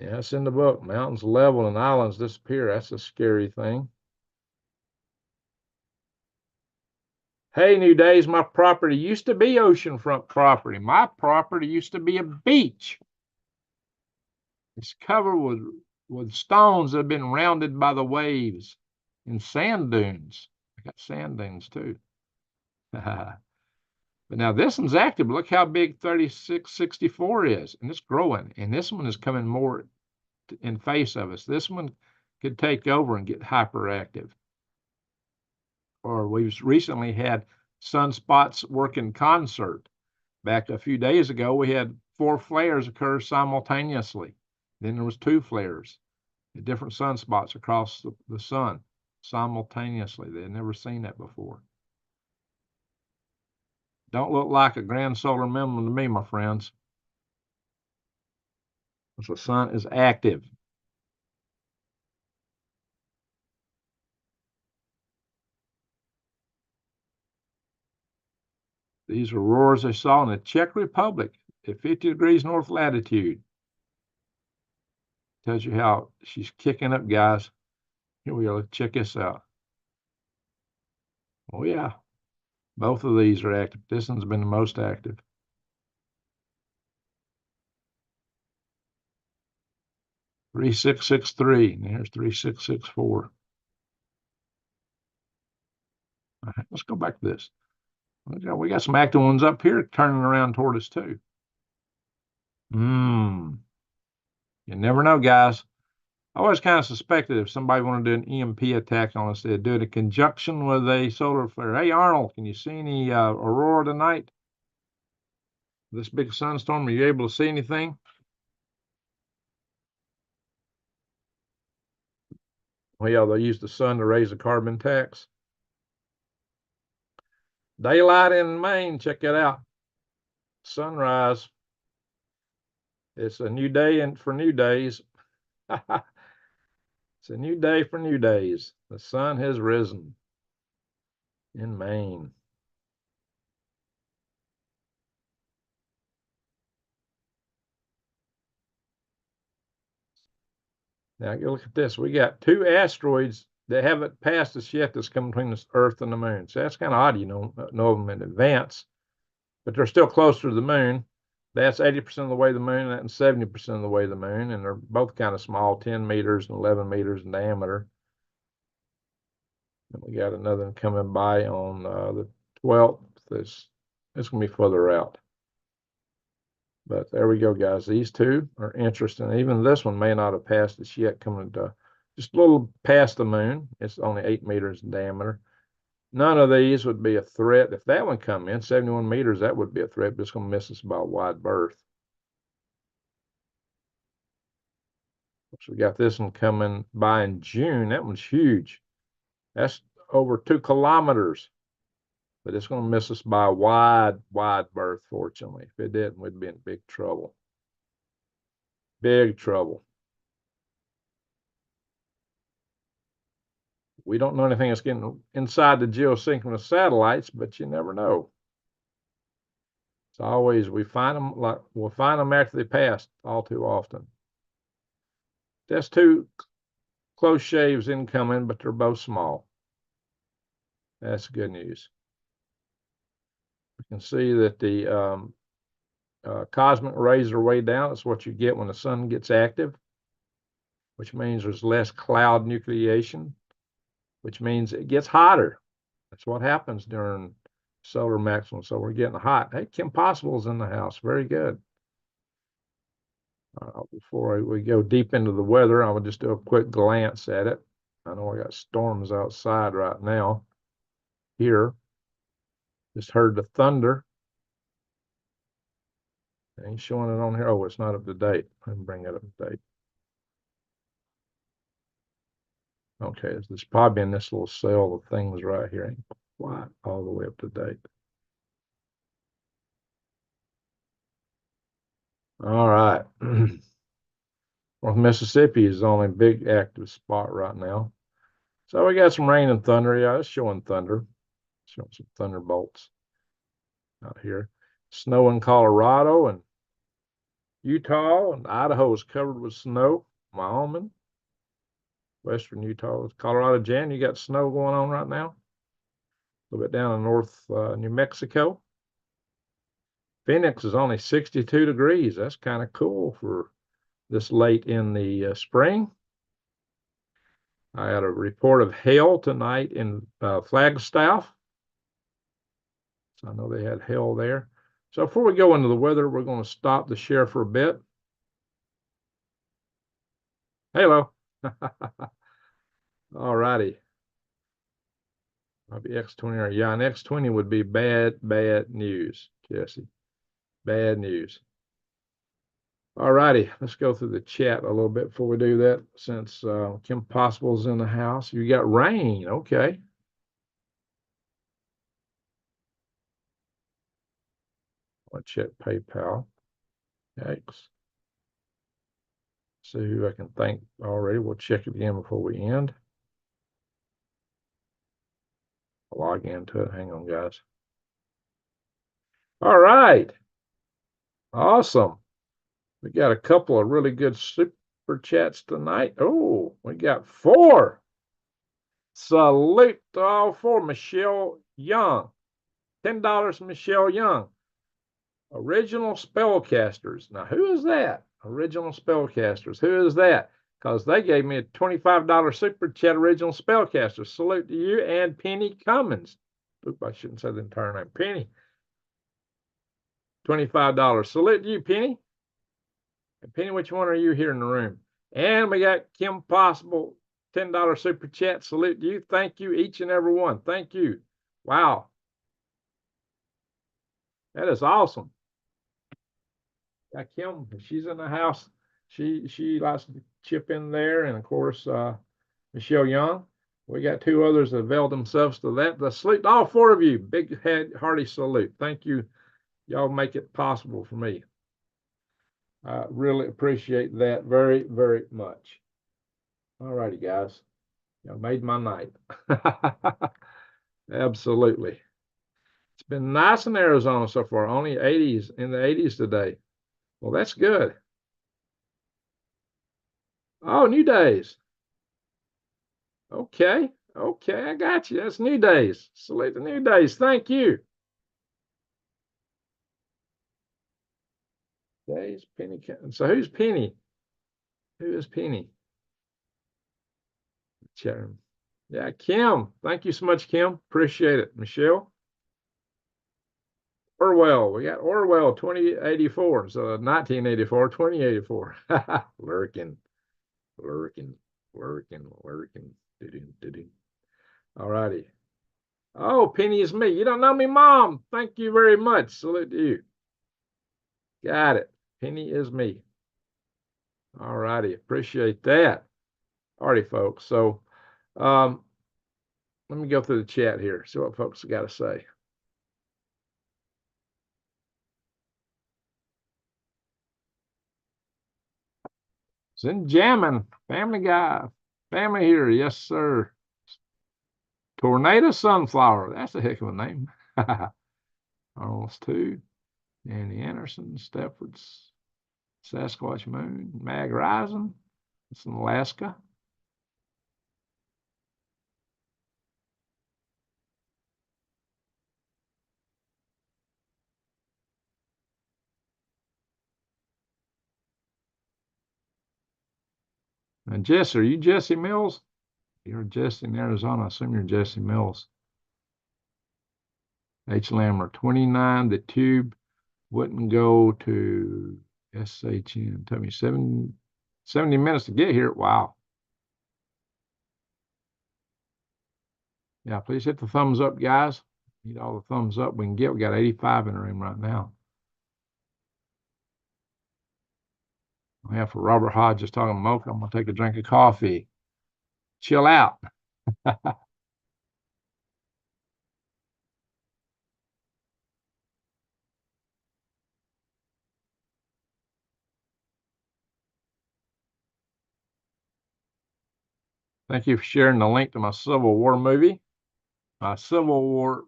Yeah, it's in the book. Mountains level and islands disappear. That's a scary thing. Hey, New Days, my property used to be oceanfront property. My property used to be a beach. It's covered with stones that have been rounded by the waves and sand dunes. got sand dunes too. But now this one's active. Look how big 3664 is, and it's growing. And this one is coming more in face of us. This one could take over and get hyperactive. Or we've recently had sunspots work in concert. Back a few days ago, we had 4 flares occur simultaneously. Then there was 2 flares, different sunspots across the sun simultaneously. They had never seen that before. Don't look like a grand solar minimum to me, my friends. The sun is active. These are auroras they saw in the Czech Republic at 50 degrees north latitude. Tells you how she's kicking up, guys. Here we go. Let's check this out. Oh, yeah. Both of these are active. This one's been the most active. Three 663, and here's 3664. All right, let's go back to this. We got some active ones up here turning around toward us too. You never know, guys. I always kind of suspected if somebody wanted to do an EMP attack on us, they'd do it in conjunction with a solar flare. Hey, Arnold, can you see any aurora tonight? This big sunstorm, are you able to see anything? Well, yeah, they use the sun to raise the carbon tax. Daylight in Maine, check it out. Sunrise. It's a new day and for new days. It's a new day for new days. The sun has risen in Maine. Now, you look at this. We got 2 asteroids that haven't passed us yet that's coming between the Earth and the Moon. So that's kind of odd, you know them in advance. But they're still closer to the Moon. That's 80% of the way to the Moon, and 70% of the way to the Moon. And they're both kind of small, 10 meters and 11 meters in diameter. And we got another one coming by on the 12th. It's going to be further out. But there we go, guys. These 2 are interesting. Even this one may not have passed us yet, coming to just a little past the Moon. It's only 8 meters in diameter. None of these would be a threat. If that one come in, 71 meters, that would be a threat, but it's going to miss us by a wide berth. So we got this one coming by in June. That one's huge. That's over 2 kilometers. But it's going to miss us by a wide berth, fortunately. If it didn't, we'd be in big trouble. Big trouble. We don't know anything that's getting inside the geosynchronous satellites, but you never know. It's always, we'll find them after they pass all too often. That's 2 close shaves incoming, but they're both small. That's good news. You can see that the cosmic rays are way down. That's what you get when the sun gets active, which means there's less cloud nucleation, which means it gets hotter. That's what happens during solar maximum. So we're getting hot. Hey, Kim Possible's in the house. Very good. Before we go deep into the weather, I will just do a quick glance at it. I know I got storms outside right now. Here, just heard the thunder. It ain't showing it on here. Oh, it's not up to date. Let me bring it up to date. Okay, it's probably in this little cell of things right here. Ain't quite all the way up to date. All right. Well, Mississippi is the only big active spot right now. So we got some rain and thunder. Yeah, it's showing thunder. Showing some thunderbolts out here. Snow in Colorado and Utah, and Idaho is covered with snow. Wyoming, western Utah, Colorado. Jan, you got snow going on right now. A little bit down in north New Mexico. Phoenix is only 62 degrees. That's kind of cool for this late in the spring. I had a report of hail tonight in Flagstaff. So I know they had hail there. So before we go into the weather, we're going to stop the share for a bit. Hello. All righty. I'll be X20. Yeah, an X20 would be bad news, Jesse. Bad news. All righty, let's go through the chat a little bit before we do that, since Kim Possible's in the house. You got rain, okay. I'll check PayPal. X. See who I can thank already. We'll check it again before we end. I'll log into it. Hang on, guys. All right. Awesome. We got a couple of really good super chats tonight. Oh, we got 4. Salute to all 4. Michelle Young. $10, Michelle Young. Original Spellcasters. Now, who is that? Original Spellcasters. Who is that? Because they gave me a $25 super chat, Original Spellcasters. Salute to you and Penny Cummins. Oop, I shouldn't say the entire name. Penny. $25. Salute to you, Penny. And Penny, which one are you here in the room? And we got Kim Possible, $10 super chat. Salute to you. Thank you, each and every one. Thank you. Wow. That is awesome. Kim, she's in the house. She likes to chip in there, and of course, Michelle Young. We got 2 others that availed themselves to that. The salute, all 4 of you. Big head, hearty salute. Thank you. Y'all make it possible for me. I really appreciate that very, very much. All righty, guys. Y'all made my night. Absolutely. It's been nice in Arizona so far. Only 80s, in the 80s today. Well, that's good. Oh, New Days. Okay. Okay, I got you. That's New Days. Salute the New Days. Thank you. Days, Penny. So who's Penny? Who is Penny? Chairman. Yeah, Kim. Thank you so much, Kim. Appreciate it. Michelle. Orwell. We got Orwell 2084. So 1984, 2084. Lurking. All righty. Oh, Penny is me. You don't know me, Mom. Thank you very much. Salute to you. Got it. Penny is me. All righty. Appreciate that. All righty, folks. So let me go through the chat here, see what folks got to say. Zen jamming. Family guy. Family here. Yes, sir. Tornado Sunflower. That's a heck of a name. Almost 2. Danny Anderson. Stefford's Sasquatch Moon. Mag Rising. It's in Alaska. And Jesse, are you Jesse Mills? You're Jesse in Arizona. I assume you're Jesse Mills. H. Lammer, 29. The tube wouldn't go to SHN. Took me 70 minutes to get here. Wow. Yeah, please hit the thumbs up, guys. Need all the thumbs up we can get. We got 85 in the room right now. Yeah, for Robert Hodges talking mocha, I'm going to take a drink of coffee. Chill out. Thank you for sharing the link to my Civil War movie, my Civil War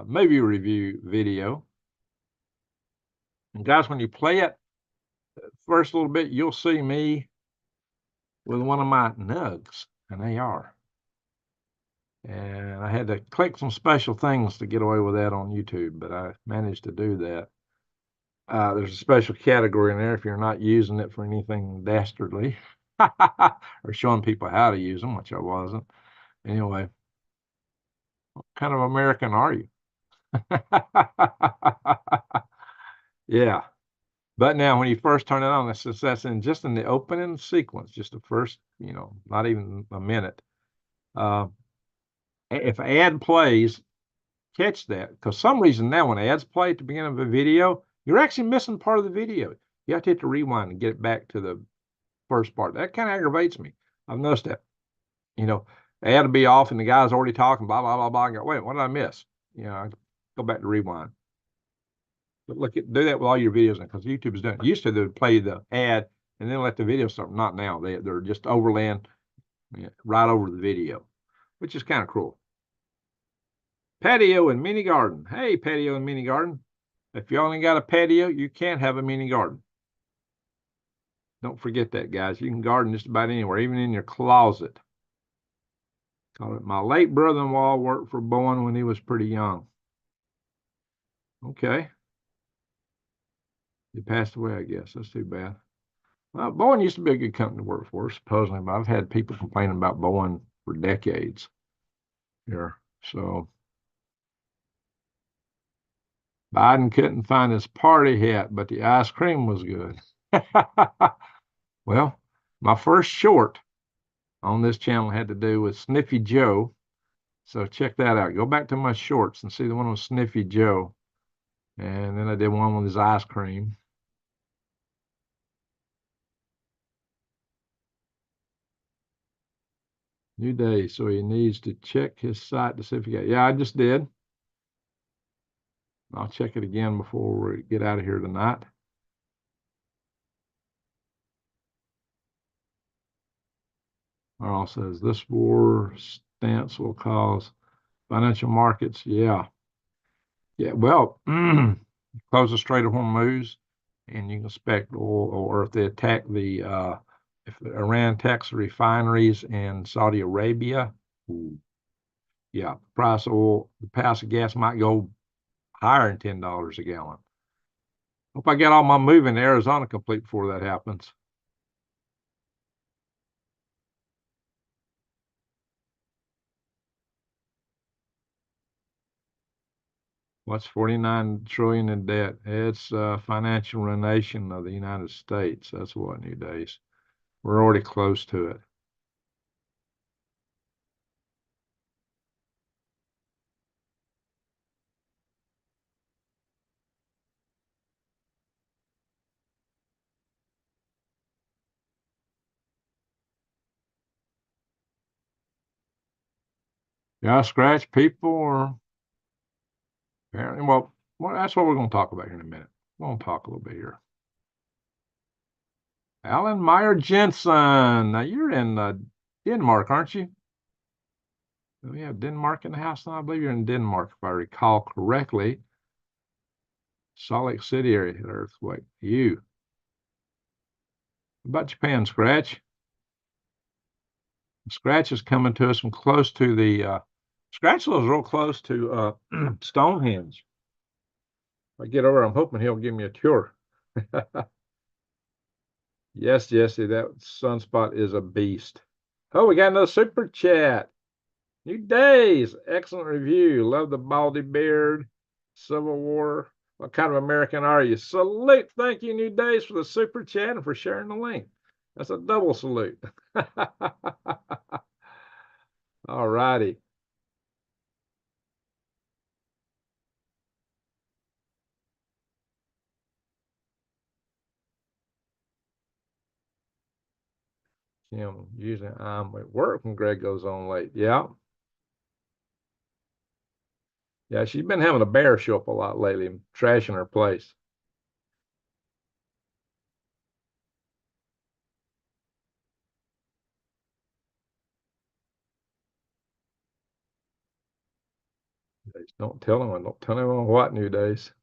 movie review video. And guys, when you play it, first little bit, you'll see me with one of my nugs, an AR. And I had to click some special things to get away with that on YouTube, but I managed to do that. There's a special category in there if you're not using it for anything dastardly. or showing people how to use them, which I wasn't. Anyway, what kind of American are you? Yeah. But now, when you first turn it on, that's in just in the opening sequence, just the first, not even a minute. Uh, if ad plays, catch that, because some reason now when ads play at the beginning of a video, you're actually missing part of the video. You have to hit the rewind and get it back to the first part. That kind of aggravates me. I've noticed that. You know, ad will be off and the guy's already talking, blah, blah, blah, blah. I go, wait, what did I miss? I go back to rewind. But do that with all your videos, because YouTube is doing it. Used to, they would play the ad and then let the video start. Not now. They're just overlaying right over the video, which is kind of cruel. Patio and mini garden. Hey, patio and mini garden. If you only got a patio, you can't have a mini garden. Don't forget that, guys. You can garden just about anywhere, even in your closet. My late brother-in-law worked for Bowen when he was pretty young. Okay. He passed away, I guess. That's too bad. Well, Bowen used to be a good company to work for, supposedly, but I've had people complaining about Bowen for decades here. So Biden couldn't find his party hat, but the ice cream was good. Well, my first short on this channel had to do with Sniffy Joe. So check that out. Go back to my shorts and see the one with Sniffy Joe. And then I did one with his ice cream. New day. So he needs to check his site to see if he got. Yeah, I just did. I'll check it again before we get out of here tonight. Earl says this war stance will cause financial markets. Yeah. Yeah. Well, close the Strait of Hormuz, and you can expect oil, or if they attack if Iran attacks the refineries in Saudi Arabia, yeah, the price of gas might go higher than $10 a gallon. Hope I get all my moving to Arizona complete before that happens. What's 49 trillion in debt? It's financial ruination of the United States. That's what, new days. We're already close to it. Yeah, scratch people, or apparently, well, that's what we're going to talk about here in a minute. We're going to talk a little bit here. Alan Meyer Jensen. Now you're in Denmark, aren't you? We have Denmark in the house now. I believe you're in Denmark, if I recall correctly. Salt Lake City area earthquake. You. What about Japan, Scratch? Scratch is coming to us from close to the Scratch lives real close to Stonehenge. If I get over, I'm hoping he'll give me a tour. Yes, Jesse, that Sunspot is a beast. Oh, we got another super chat. New days, excellent review. Love the baldy beard. Civil War. What kind of American are you? Salute. Thank you, New Days, for the super chat and for sharing the link. That's a double salute. All righty. Kim, usually I'm at work when Greg goes on late. Yeah. Yeah, she's been having a bear show up a lot lately, trashing her place. Don't tell anyone. Don't tell anyone what, New Days.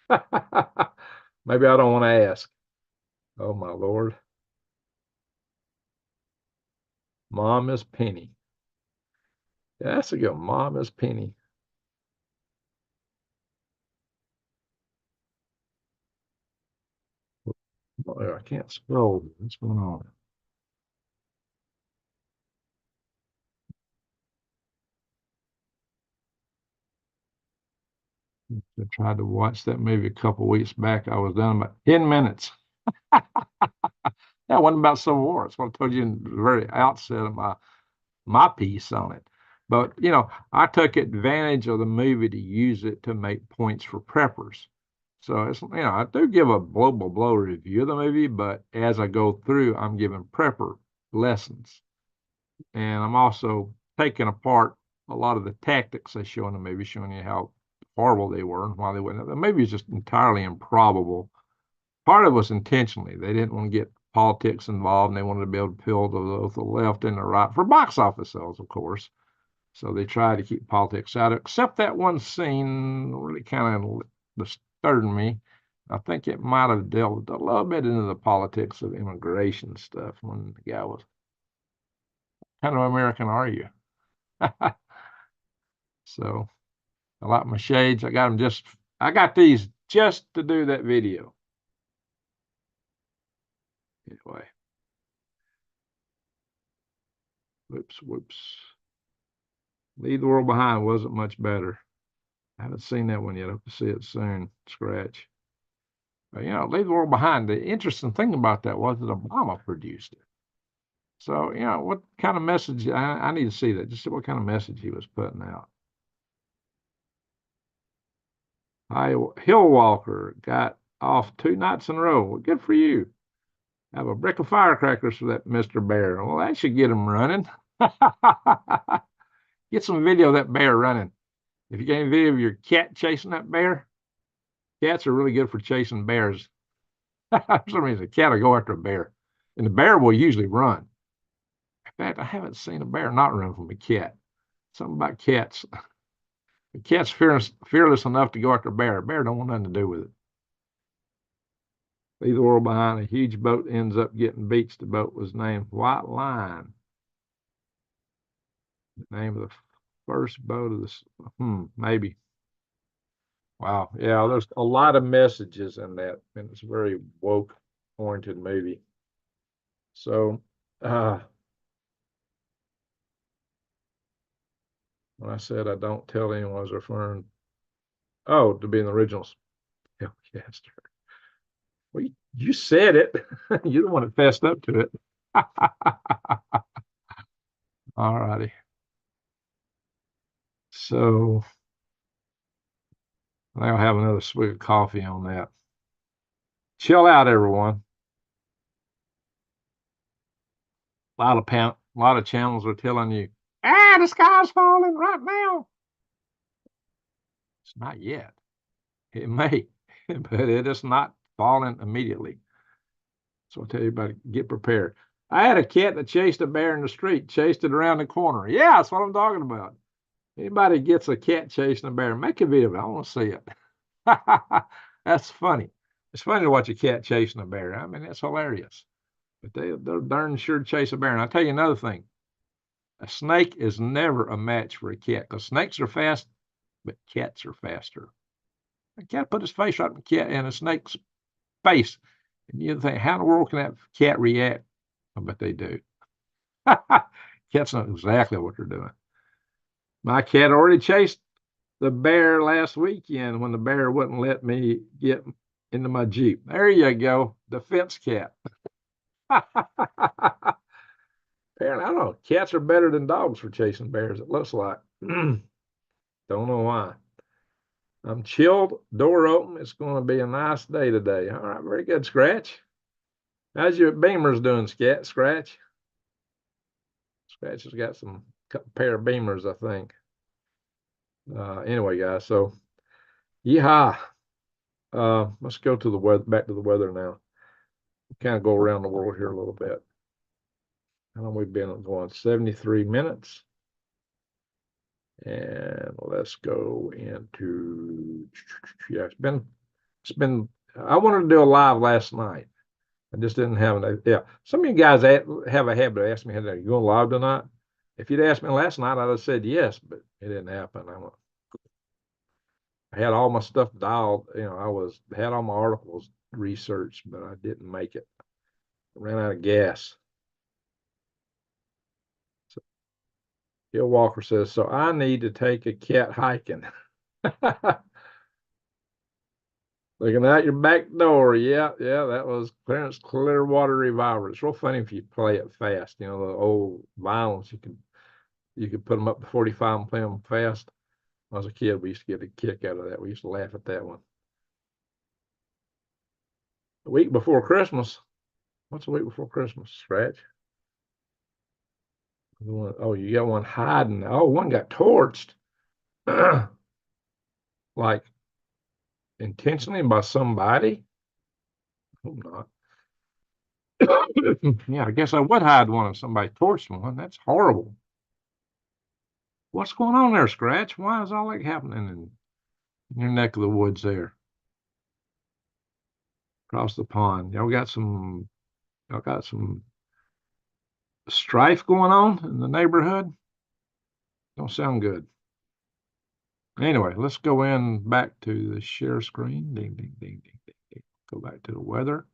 Maybe I don't want to ask. Oh, my Lord. Mom is Penny. Yeah, that's a good one. Mom is Penny. Oh, I can't spell. What's going on? I tried to watch that movie a couple of weeks back. I was done about 10 minutes. That wasn't about Civil War. That's what I told you in the very outset of my piece on it. But I took advantage of the movie to use it to make points for preppers. So it's I do give a blow review of the movie, but as I go through, I'm giving prepper lessons, and I'm also taking apart a lot of the tactics they show in the movie, showing you how horrible they were and why they wouldn't. The movie is just entirely improbable. Part of it was intentionally. They didn't want to get politics involved, and they wanted to be able to appeal to both the left and the right for box office sales, of course. So they tried to keep politics out, except that one scene really kind of disturbed me. I think it might have delved a little bit into the politics of immigration stuff when the guy was, "What kind of American are you?" So I like my shades. I got these just to do that video. Anyway, whoops. Leave the World Behind wasn't much better. I haven't seen that one yet. I hope to see it soon. Scratch. But, Leave the World Behind. The interesting thing about that was that Obama produced it. So, what kind of message? I need to see that. Just see what kind of message he was putting out. Hillwalker got off 2 nights in a row. Well, good for you. Have a brick of firecrackers for that Mr. Bear. Well, that should get him running. Get some video of that bear running. If you get any video of your cat chasing that bear, cats are really good for chasing bears. For some reason, a cat will go after a bear, and the bear will usually run. In fact, I haven't seen a bear not run from a cat. Something about cats. The cat's fearless enough to go after a bear. A bear don't want nothing to do with it. Leave the world behind. A huge boat ends up getting beached. The boat was named White Line. The name of the first boat of this. Maybe. Wow. Yeah, there's a lot of messages in that, and it's a very woke oriented movie. So, when I said I don't tell anyone, I was referring, to being the original spellcaster. Well, you said it. You're the one that fessed up to it. All righty. So I'll have another swig of coffee on that. Chill out, everyone. A lot of channels are telling you, the sky's falling right now. It's not yet. It may, but it is not falling immediately. So I tell everybody, get prepared. I had a cat that chased a bear in the street, chased it around the corner. Yeah, that's what I'm talking about. Anybody gets a cat chasing a bear, make a video of it. I want to see it. That's funny. It's funny to watch a cat chasing a bear. I mean, that's hilarious. But they're darn sure to chase a bear. And I'll tell you another thing. A snake is never a match for a cat because snakes are fast, but cats are faster. A cat put his face right in a snake's face. And you think, how in the world can that cat react? I bet they do. Cats know exactly what they're doing. My cat already chased the bear last weekend when the bear wouldn't let me get into my Jeep. There you go, the fence cat. Apparently, I don't know. Cats are better than dogs for chasing bears, it looks like. Don't know why. I'm chilled, door open. It's going to be a nice day today. All right, very good, Scratch. How's your Beamers doing, Scratch? Scratch has got some pair of Beamers, I think. Anyway, guys, so yeehaw. Let's go to the weather, back to the weather now. Kind of go around the world here a little bit. How long we've been going? 73 minutes. And let's go into, yeah, I wanted to do a live last night. I just didn't have yeah. Some of you guys have a habit of asking me, are you going live tonight? If you'd asked me last night, I'd have said yes, but it didn't happen. I had all my stuff dialed, had all my articles researched, but I didn't make it. I ran out of gas. So Gil Walker says, so I need to take a cat hiking. Looking out your back door. Yeah, yeah, that was Clarence Clearwater Revolver. It's real funny if you play it fast. You know, the old violence, you could put them up to 45 and play them fast. When I was a kid, we used to get a kick out of that. We used to laugh at that one. The week before Christmas. What's the week before Christmas, Scratch? Oh, you got one hiding. Oh, one got torched. Like intentionally by somebody? Hope not. Yeah, I guess I would hide one if somebody torched one. That's horrible. What's going on there, Scratch? Why is all that happening in your neck of the woods there? Across the pond. Y'all got some strife going on in the neighborhood? Don't sound good. Anyway, let's go in back to the share screen. Ding, ding, ding, ding, ding, ding. Go back to the weather.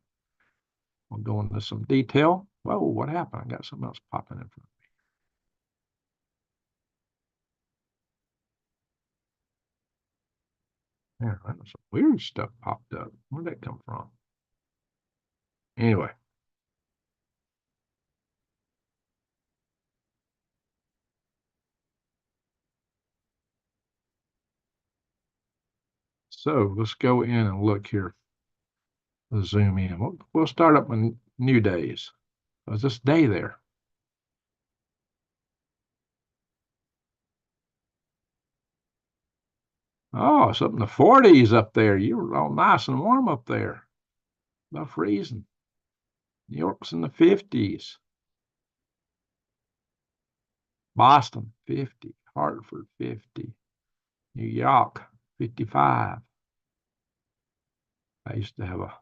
We'll go into some detail. Whoa, what happened? I got something else popping in front of me. Yeah, some weird stuff popped up. Where'd that come from? Anyway, so let's go in and look here. Let's zoom in. We'll start up with new days. Was this day there? Oh, it's up in the 40s up there. You were all nice and warm up there. No freezing. New York's in the 50s. Boston, 50. Hartford, 50. New York, 55. I used to have a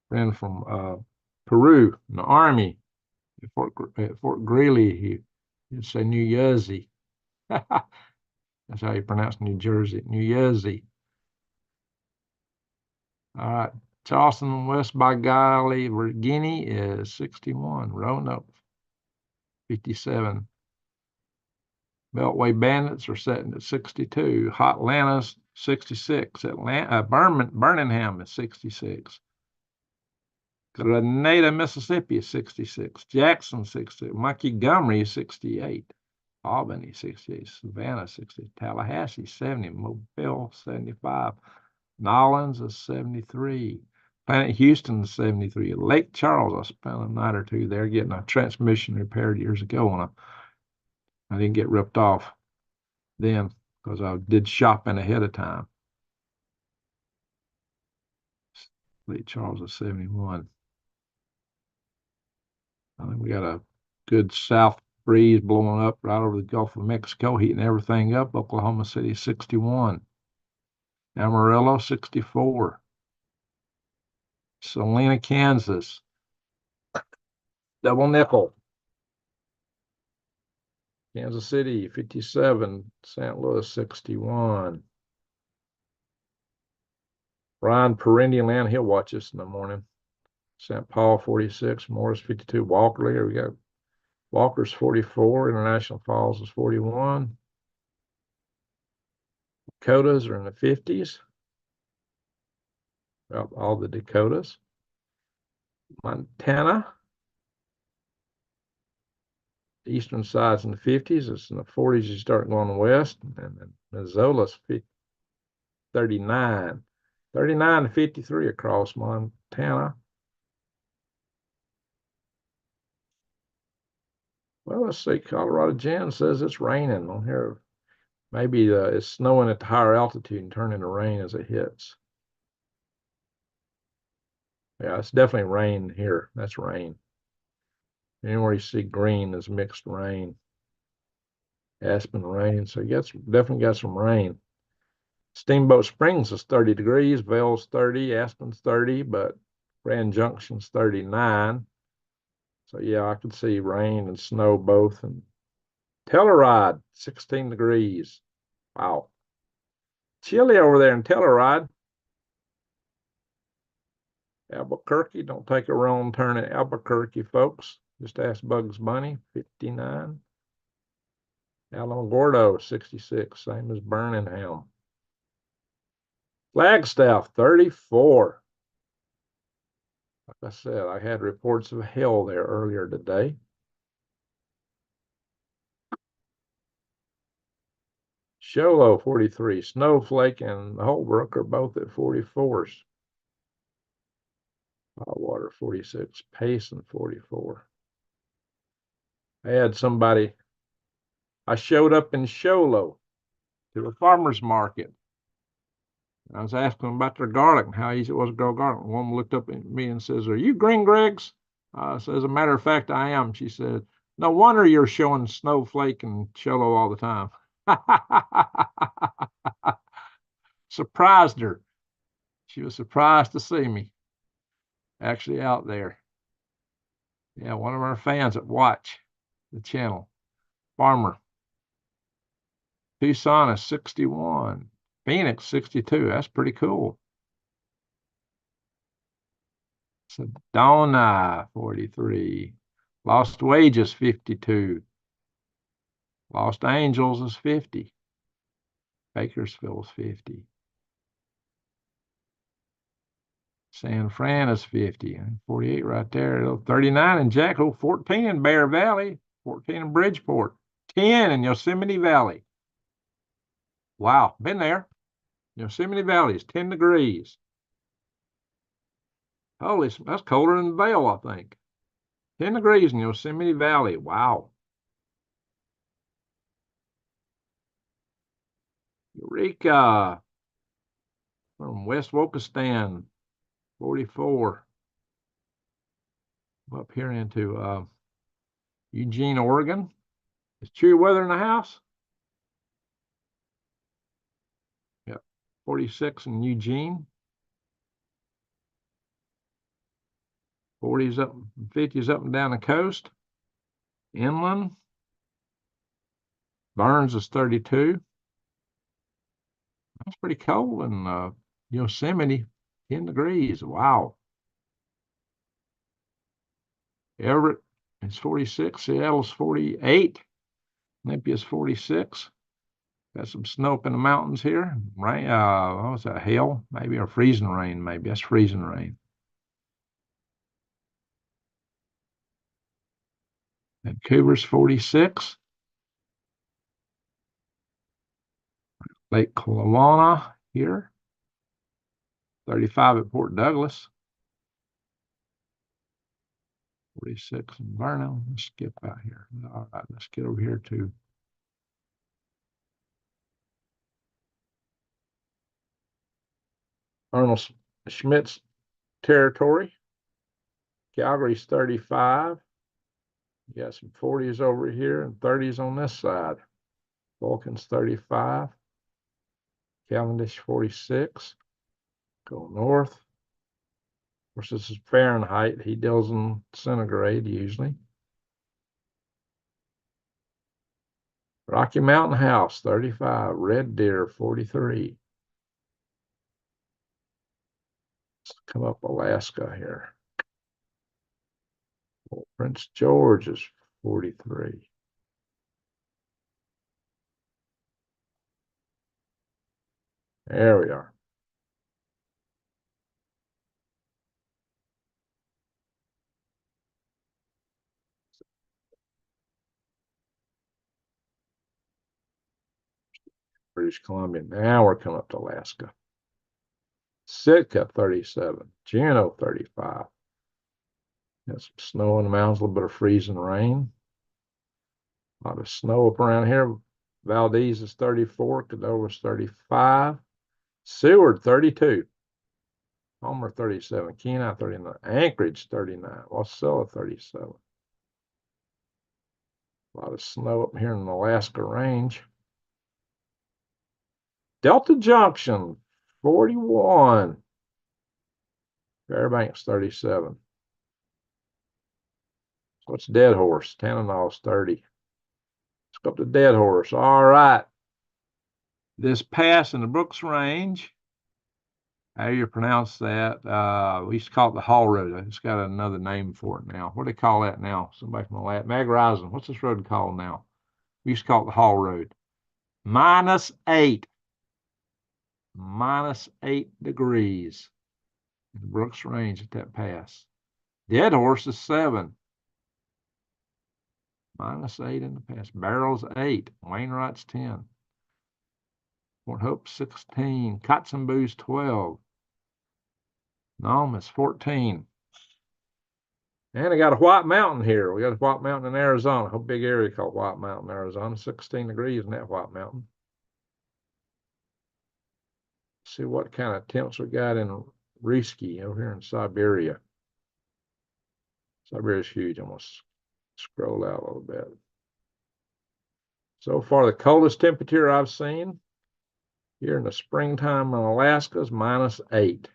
friend from Peru in the Army at Fort Greely. He'd say New Jersey. That's how you pronounce New Jersey. New Jersey. All right. Charleston, West by Golly, Virginia is 61. Roanoke, 57. Beltway Bandits are sitting at 62. Atlanta's 66. Birmingham is 66. Grenada, Mississippi is 66. Jackson, 60. Montgomery is 68. Albany, 68. Savannah, 60. Tallahassee, 70. Mobile, 75. Nolens is 73. Planet Houston, 73. Lake Charles, I spent a night or two there getting a transmission repaired years ago, and I didn't get ripped off then because I did shopping ahead of time. Lake Charles is 71. I think we got a good south breeze blowing up right over the Gulf of Mexico, heating everything up. Oklahoma City, 61. Amarillo, 64. Salina, Kansas, double nickel. Kansas City, 57. St. Louis, 61. Ryan Perennial Land, he'll watch us in the morning. St. Paul, 46. Morris, 52. Walker, we got Walker's 44. International Falls is 41. Dakotas are in the 50s. Well, all the Dakotas. Montana, the eastern side's in the 50s. It's in the 40s you start going west. And then Missoula's 39. 39 to 53 across Montana. Well, let's see. Colorado Jen says it's raining on here. Maybe it's snowing at the higher altitude and turning to rain as it hits. Yeah, it's definitely rain here. That's rain. Anywhere you see green is mixed rain. Aspen rain. So you definitely got some rain. Steamboat Springs is 30 degrees. Vail's 30. Aspen's 30. But Grand Junction's 39. So yeah, I could see rain and snow both. And Telluride, 16 degrees. Wow. Chilly over there in Telluride. Albuquerque, don't take a wrong turn at Albuquerque, folks. Just ask Bugs Bunny, 59. Alamogordo, 66, same as Birmingham. Flagstaff, 34. Like I said, I had reports of hail there earlier today. Show Low, 43. Snowflake and Holbrook are both at 44s. Hot Water, 46. Payson, 44. I had somebody, I showed up in Show Low to a farmer's market. I was asking them about their garlic and how easy it was to grow garlic. One woman looked up at me and says, "Are you Green Greg's?" So as a matter of fact, I am. She said, "No wonder you're showing Snowflake and Cello all the time." Surprised her. She was surprised to see me actually out there. Yeah, one of our fans that watch the channel. Farmer. Tucson is 61. Phoenix, 62. That's pretty cool. Sedona, 43. Lost Wages, 52. Lost Angels is 50. Bakersfield is 50. San Fran is 50. 48 right there. 39 in Jackal. 14 in Bear Valley. 14 in Bridgeport. 10 in Yosemite Valley. Wow, been there. Yosemite Valley is 10 degrees. Holy, that's colder than Vail, I think. 10 degrees in Yosemite Valley. Wow. Eureka from West Wokistan, 44. Up here into Eugene, Oregon. Is cheery weather in the house? Yep. 46 in Eugene. 40s up, 50s up and down the coast. Inland. Burns is 32. That's pretty cold in Yosemite, 10 degrees. Wow. Everett is 46. Seattle's 48. Olympia's 46. Got some snow up in the mountains here. Rain, what was that? Hail? Maybe, or freezing rain, maybe. That's freezing rain. Vancouver's 46. Lake Kelowna here. 35 at Port Douglas. 46 in Vernon. Let's skip out here. All right, let's get over here to Arnold Schmidt's territory. Calgary's 35. You got some 40s over here and 30s on this side. Vulcan's 35. Cavendish 46. Go north. Of course, this is Fahrenheit. He deals in centigrade usually. Rocky Mountain House, 35. Red Deer, 43. Let's come up Alaska here. Well, Prince George is 43. There we are. British Columbia. Now we're coming up to Alaska. Sitka, 37. Juneau, 35. Got some snow in the mountains, a little bit of freezing rain. A lot of snow up around here. Valdez is 34. Cadova's 35. Seward, 32. Homer, 37. Kenai, 39. Anchorage, 39. Wasilla, 37. A lot of snow up here in the Alaska range. Delta Junction, 41. Fairbanks, 37. So it's Dead Horse. Tananaw's 30. Let's go up to Dead Horse. All right. This pass in the Brooks Range, how do you pronounce that? We used to call it the Hall Road. It's got another name for it now. What do they call that now? Somebody from the Mag Rising. What's this road called now? We used to call it the Hall Road. -8. -8 degrees in the Brooks Range at that pass. Dead Horse is 7. -8 in the pass. Barrel's 8. Wainwright's 10. Fort Hope 16. Kotzebue 12. Nome is 14. And I got a White Mountain here. We got a White Mountain in Arizona. A big area called White Mountain, Arizona. 16 degrees in that White Mountain. See what kind of temps we got in Risky over here in Siberia. Siberia's huge. I'm going to scroll out a little bit. So far, the coldest temperature I've seen here in the springtime in Alaska is -8.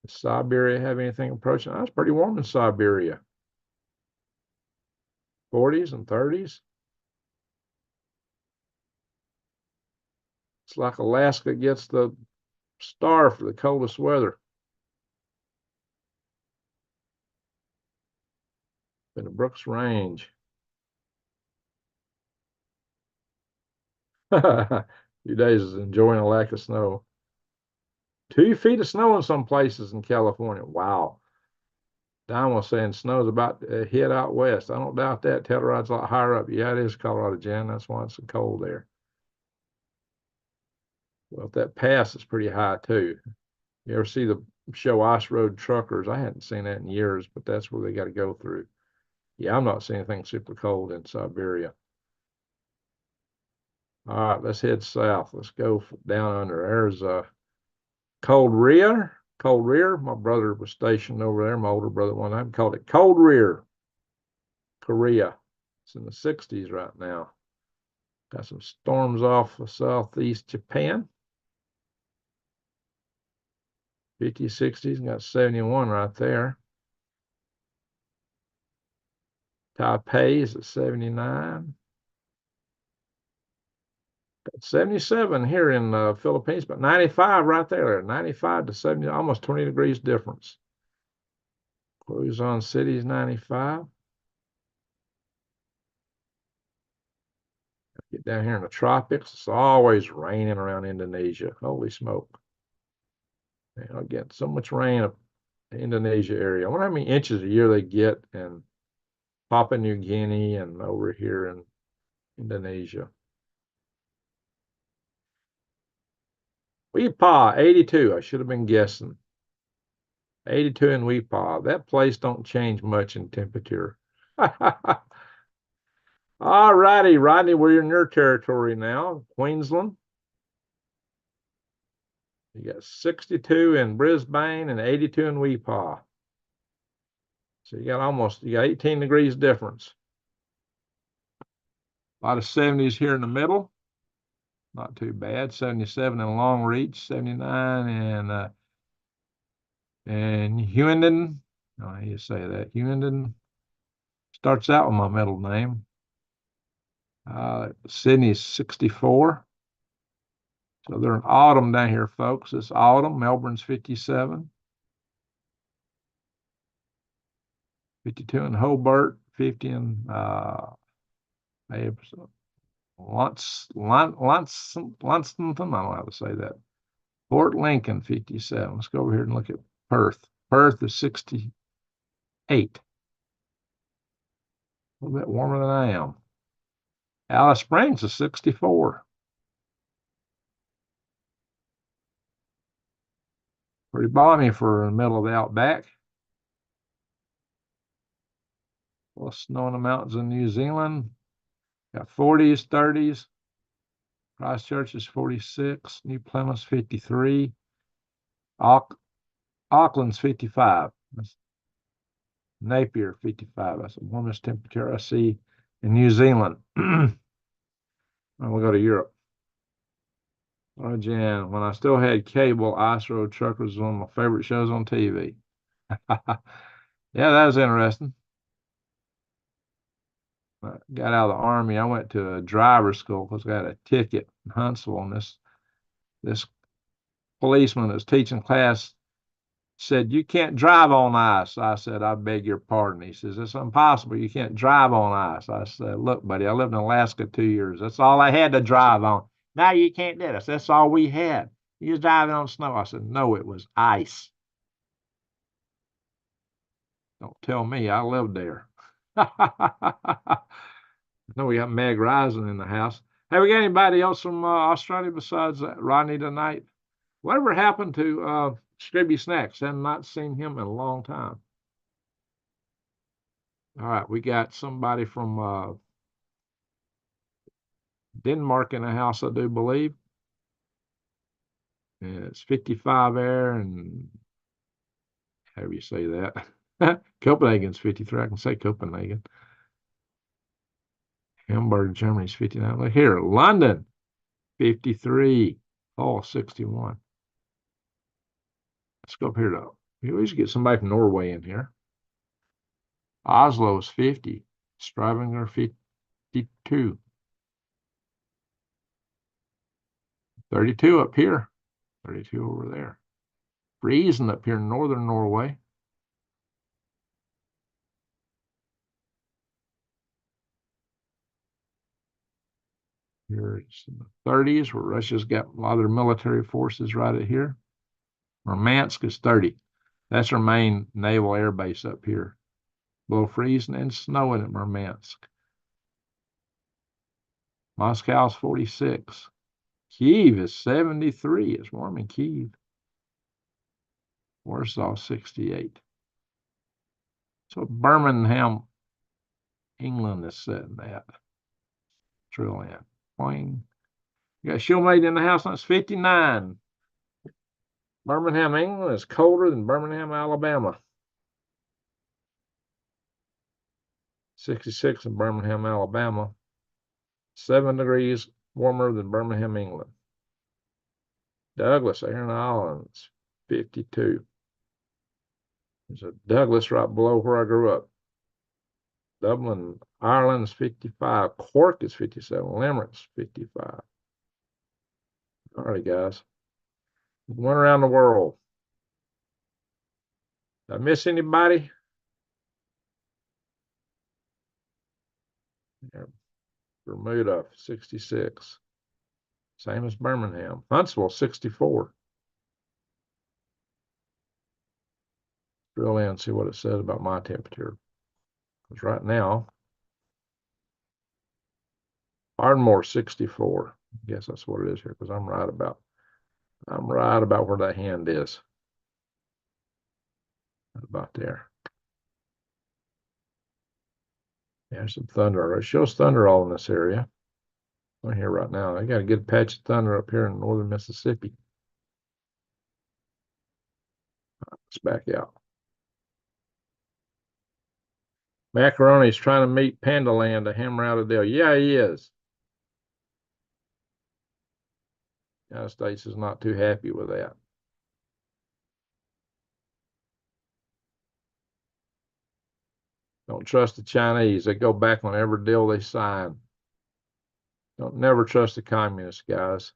Does Siberia have anything approaching? Oh, it's pretty warm in Siberia. 40s and 30s. It's like Alaska gets the star for the coldest weather. In the Brooks Range. A few days is enjoying a lack of snow. 2 feet of snow in some places in California. Wow. Don was saying snow's about to hit out west. I don't doubt that. Telluride's a lot higher up. Yeah, it is Colorado, Jan. That's why it's so cold there. Well, that pass is pretty high too. You ever see the show Ice Road Truckers? I hadn't seen that in years, but that's where they got to go through. Yeah, I'm not seeing anything super cold in Siberia. All right, let's head south. Let's go down under. There's Cold Rear. Cold Rear. My brother was stationed over there. My older brother one time called it Cold Rear, Korea. It's in the 60s right now. Got some storms off of southeast Japan. 50s, 60s, got 71 right there. Taipei is at 79. Got 77 here in the Philippines, but 95 right there. 95 to 70, almost 20 degrees difference. Quezon City is 95. Get down here in the tropics, it's always raining around Indonesia. Holy smoke. Man, I get so much rain up in the Indonesia area. I wonder how many inches a year they get in Papua New Guinea and over here in Indonesia. WWIII, 82. I should have been guessing. 82 in WWIII. That place don't change much in temperature. All righty, Rodney, we're in your territory now. Queensland. You got 62 in Brisbane and 82 in WWIII. So you got 18 degrees difference. A lot of 70s here in the middle. Not too bad. 77 in Long Reach, 79 in Hughenden. Oh, how do you say that? Hughenden starts out with my middle name. Sydney's 64. So they're in autumn down here, folks. It's autumn. Melbourne's 57. 52 in Hobart, 50 in Launceston, I don't know how to say that. Fort Lincoln, 57. Let's go over here and look at Perth. Perth is 68. A little bit warmer than I am. Alice Springs is 64. Pretty balmy for the middle of the outback. Well, snow in the mountains in New Zealand. Got 40s, 30s. Christchurch is 46. New Plymouth's 53. Auckland's 55. That's Napier, 55. That's the warmest temperature I see in New Zealand. And we'll go to Europe. Oh, Jan, when I still had cable, Ice Road Truckers was one of my favorite shows on TV. Yeah, that was interesting. I got out of the Army. I went to a driver's school because I got a ticket in Huntsville. And this policeman that was teaching class said, "You can't drive on ice." I said, "I beg your pardon." He says, "It's impossible. You can't drive on ice." I said, "Look, buddy, I lived in Alaska 2 years. That's all I had to drive on. Now you can't get us. That's all we had. You was driving on snow. I said, no, it was ice. Don't tell me. I lived there. I know we got Meg Rising in the house. Hey, we got anybody else from Australia besides Rodney tonight? Whatever happened to Scribby Snacks? Have not seen him in a long time. All right, we got somebody from Denmark in the house, I do believe. And it's 55 air and however you say that. Copenhagen's 53. I can say Copenhagen. Hamburg, Germany's 59. Look here, London, 53. Fall, 61. Let's go up here to, we always get somebody from Norway in here. Oslo's 50. Stavanger, 52. 32 up here. 32 over there. Freezing up here in northern Norway. Here it's in the 30s, where Russia's got a lot of their military forces right at here. Murmansk is 30. That's our main naval air base up here. Below freezing and snowing at Murmansk. Moscow's 46. Kyiv is 73. It's warm in Kyiv. Warsaw 68. So Birmingham, England is setting that. Drill in. Boing. You got Shieldmate in the house, that's 59. Birmingham, England is colder than Birmingham, Alabama. 66 in Birmingham, Alabama. 7 degrees warmer than Birmingham, England. Douglas, Aran Islands, 52. There's a Douglas right below where I grew up. Dublin, Ireland's 55. Cork is 57. Limerick's 55. All right, guys. Went around the world. Did I miss anybody? Bermuda, 66. Same as Birmingham. Huntsville, 64. Drill in and see what it says about my temperature. Because right now, Ardmore, 64. I guess that's what it is here, because I'm right about where that hand is. Right about there. Yeah, there's some thunder. It shows thunder all in this area. I'm here right now. I got a good patch of thunder up here in northern Mississippi. Let's back out. Macaroni's trying to meet Panda Land to hammer out a deal. Yeah, he is. The United States is not too happy with that. Don't trust the Chinese. They go back on every deal they sign. Don't never trust the communists, guys.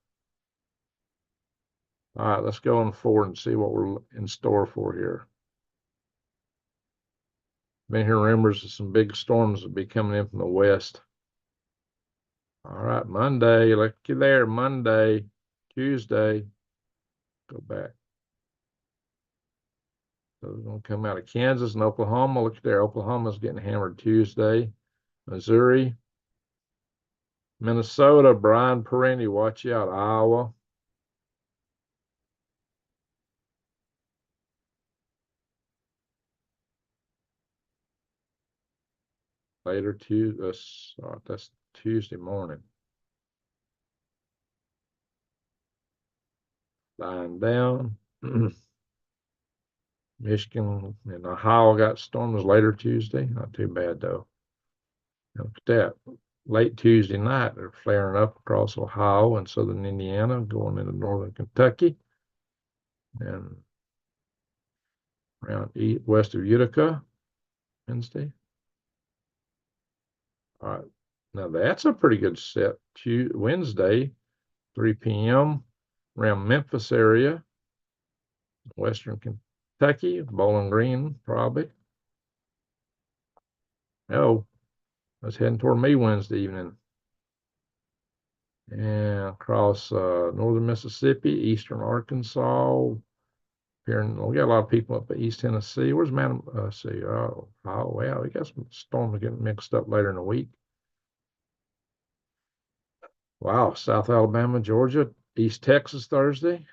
All right, let's go on forward and see what we're in store for here. Been hearing rumors of some big storms will be coming in from the west. All right, Monday, look you there, Monday, Tuesday. Go back. So we're going to come out of Kansas and Oklahoma. Look there, Oklahoma's getting hammered Tuesday. Missouri. Minnesota, Brian Perini, watch out. Iowa. Later Tuesday, that's Tuesday morning. Lying down. Michigan and Ohio got storms later Tuesday. Not too bad though. Look at that. Late Tuesday night, they're flaring up across Ohio and southern Indiana, going into northern Kentucky, and around west of Utica Wednesday. All right. Now that's a pretty good set. Wednesday, 3 p.m. around Memphis area, western Kentucky, Bowling Green, probably. Oh, I was heading toward me Wednesday evening. And across northern Mississippi, eastern Arkansas. Here, we got a lot of people up at East Tennessee. Where's Madam? See, oh, well, we got some storms getting mixed up later in the week. Wow, South Alabama, Georgia, East Texas Thursday,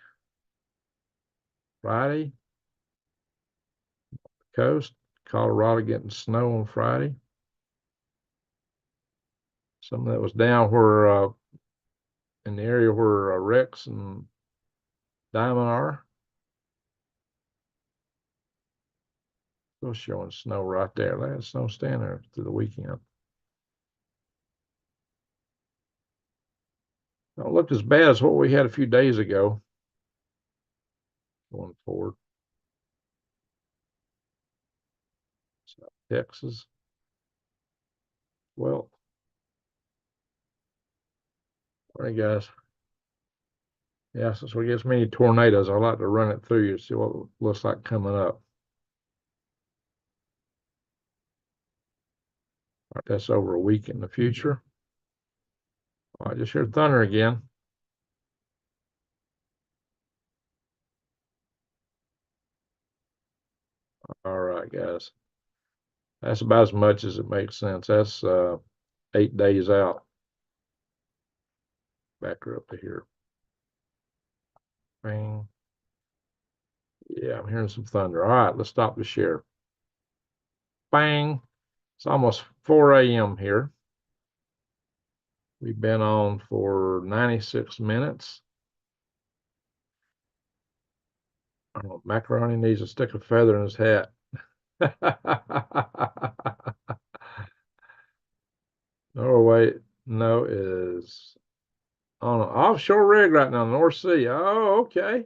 Friday, coast, Colorado getting snow on Friday. Some of that was down where in the area where Rex and Diamond are. Still showing snow right there. That snow staying there through the weekend. Don't look as bad as what we had a few days ago. Going forward. South Texas. Well, all right, guys. Yeah, since we get as many tornadoes, I like to run it through you to see what it looks like coming up. All right, that's over a week in the future. I just heard thunder again. All right, guys. That's about as much as it makes sense. That's 8 days out. Back her up to here. Bang. Yeah, I'm hearing some thunder. All right, let's stop the share. Bang. It's almost 4 a.m. here. We've been on for 96 minutes. Oh, Macaroni needs to stick a feather in his hat. Norway, no, is on an offshore rig right now, North Sea. Oh, okay.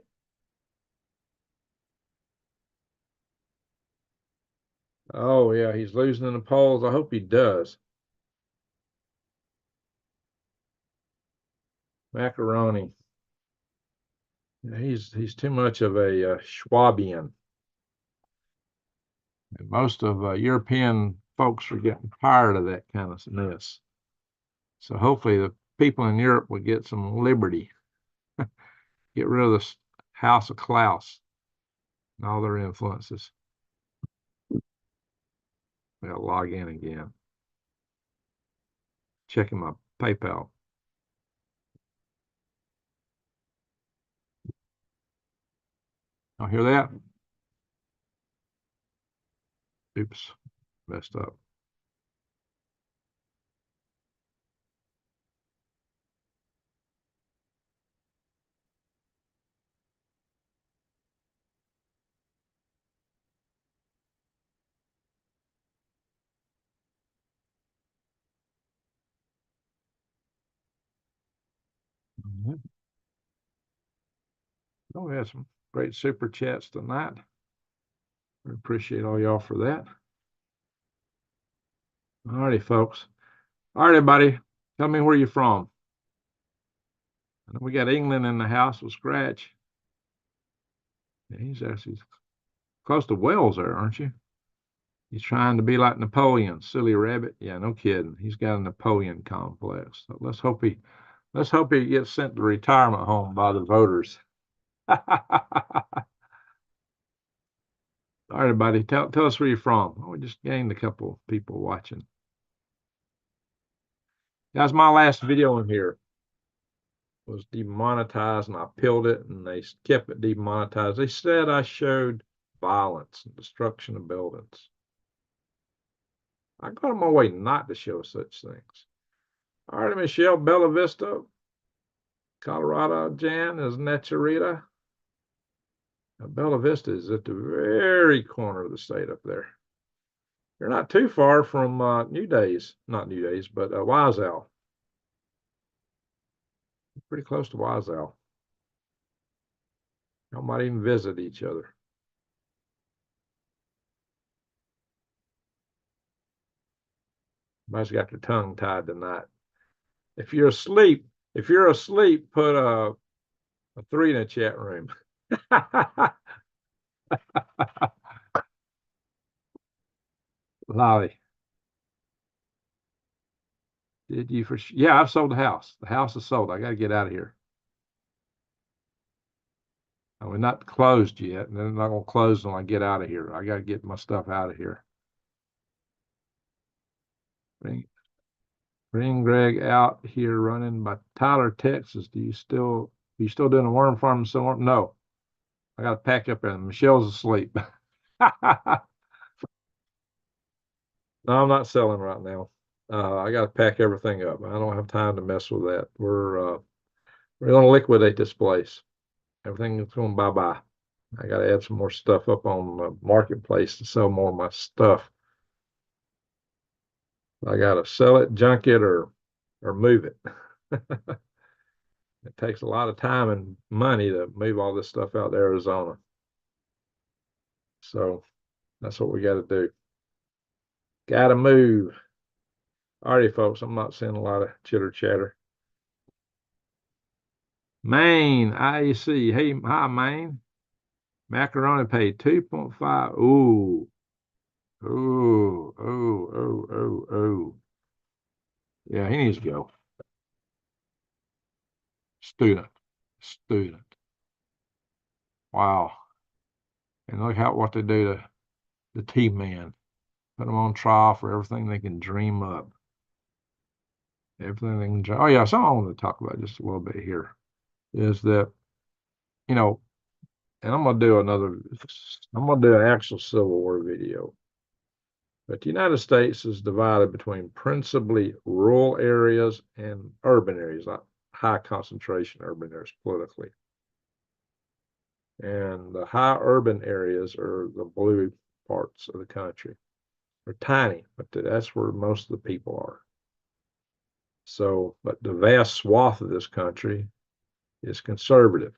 Oh, yeah, he's losing in the polls. I hope he does. Macaroni. Yeah, he's too much of a Schwabian. And most of European folks are getting tired of that kind of mess. So hopefully the people in Europe will get some liberty, get rid of this House of Klaus and all their influences. I'll log in again. Checking my PayPal. Y'all hear that? Oops, messed up. Oh, we had some great super chats tonight. We appreciate all y'all for that. All righty, folks. All right, everybody. Tell me where you're from. We got England in the house with Scratch. Yeah, he's actually close to Wales there, aren't you? He's trying to be like Napoleon, silly rabbit. Yeah, no kidding. He's got a Napoleon complex. So let's hope he gets sent to retirement home by the voters. All right, everybody, tell us where you're from. Oh, we just gained a couple people watching. That's my last video in here. It was demonetized, and I peeled it, and they kept it demonetized. They said I showed violence and destruction of buildings. I got on my way not to show such things. All right, Michelle, Bella Vista, Colorado, Jan is Necharita. Bella Vista is at the very corner of the state up there. You're not too far from New Days, not New Days, but WWIII. Pretty close to WWIII. Y'all might even visit each other. Everybody's got their tongue tied tonight. If you're asleep, put a 3 in the chat room. Lolly. Did you for sure? Yeah, I've sold the house. The house is sold. I got to get out of here. We're not closed yet, and they're not gonna close until I get out of here. I got to get my stuff out of here. Bring Greg out here running by Tyler, Texas. You still doing a worm farm somewhere? No, I got to pack up and Michelle's asleep. No, I'm not selling right now. I got to pack everything up. I don't have time to mess with that. We're going to liquidate this place. Everything is going bye bye. I got to add some more stuff up on the marketplace to sell more of my stuff. I got to sell it, junk it, or move it. It takes a lot of time and money to move all this stuff out to Arizona. So that's what we got to do. Got to move. Alrighty, folks, I'm not seeing a lot of chitter chatter. Maine, IEC. Hey, hi, Maine. Macaroni paid 2.5. Ooh. Ooh, ooh, ooh, ooh, ooh. Yeah, he needs to go. Student. Wow. And look what they do to the T-man. Put them on trial for everything they can dream up. Everything they can dream. Oh, yeah, something I want to talk about just a little bit here is that, you know, and I'm going to do an actual Civil War video. But the United States is divided between principally rural areas and urban areas, like high concentration urban areas politically. And the high urban areas are the blue parts of the country. They're tiny, but that's where most of the people are. So, but the vast swath of this country is conservative.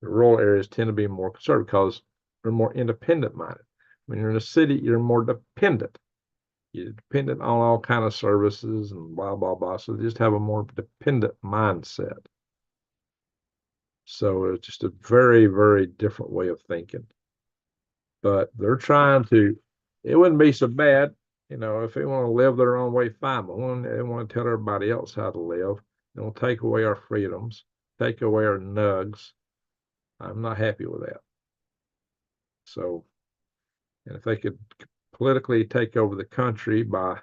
The rural areas tend to be more conservative because they're more independent minded. When you're in a city, you're more dependent. You're dependent on all kind of services and blah, blah, blah. So they just have a more dependent mindset. So it's just a very, very different way of thinking. But they're trying to, it wouldn't be so bad, if they want to live their own way, fine. But when they want to tell everybody else how to live, they'll take away our freedoms, take away our nugs. I'm not happy with that. So, and if they could politically take over the country by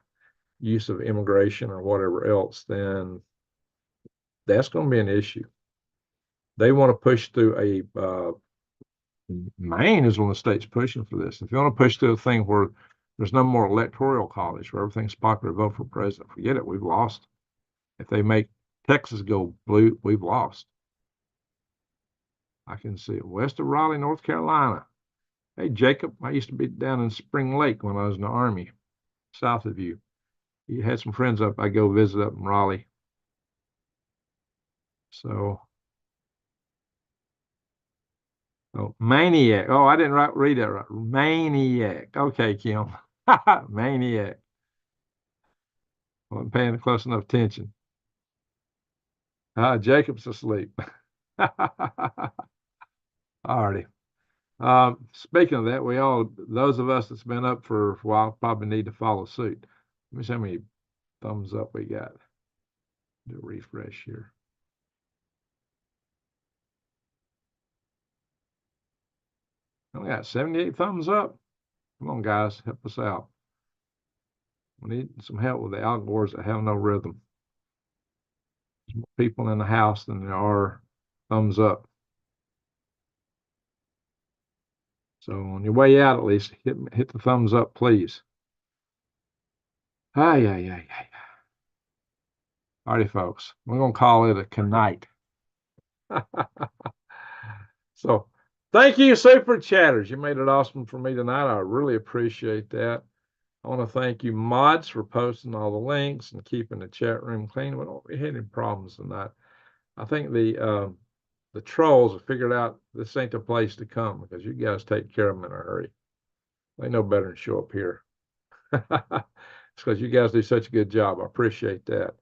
use of immigration or whatever else, then that's going to be an issue. They want to push through Maine is one of the states pushing for this. If you want to push through a thing where there's no more electoral college, where everything's popular vote for president, forget it. We've lost. If they make Texas go blue, we've lost. I can see it west of Raleigh, North Carolina. Hey, Jacob, I used to be down in Spring Lake when I was in the Army, south of you. You had some friends up. I go visit up in Raleigh. So, maniac. Oh, I didn't read that right. Maniac. Okay, Kim. Maniac. I wasn't paying close enough attention. Jacob's asleep. Alrighty. Speaking of that, those of us that's been up for a while probably need to follow suit. Let me see how many thumbs up we got. Do a refresh here. We got 78 thumbs up. Come on, guys, help us out. We need some help with the algorithms that have no rhythm. There's more people in the house than there are thumbs up. So on your way out, at least hit the thumbs up, please. All righty, folks. We're gonna call it a night. So thank you, super chatters. You made it awesome for me tonight. I really appreciate that. I want to thank you, mods, for posting all the links and keeping the chat room clean. We don't have any problems tonight. I think the trolls have figured out this ain't the place to come because you guys take care of them in a hurry. They know better than show up here. It's because you guys do such a good job. I appreciate that.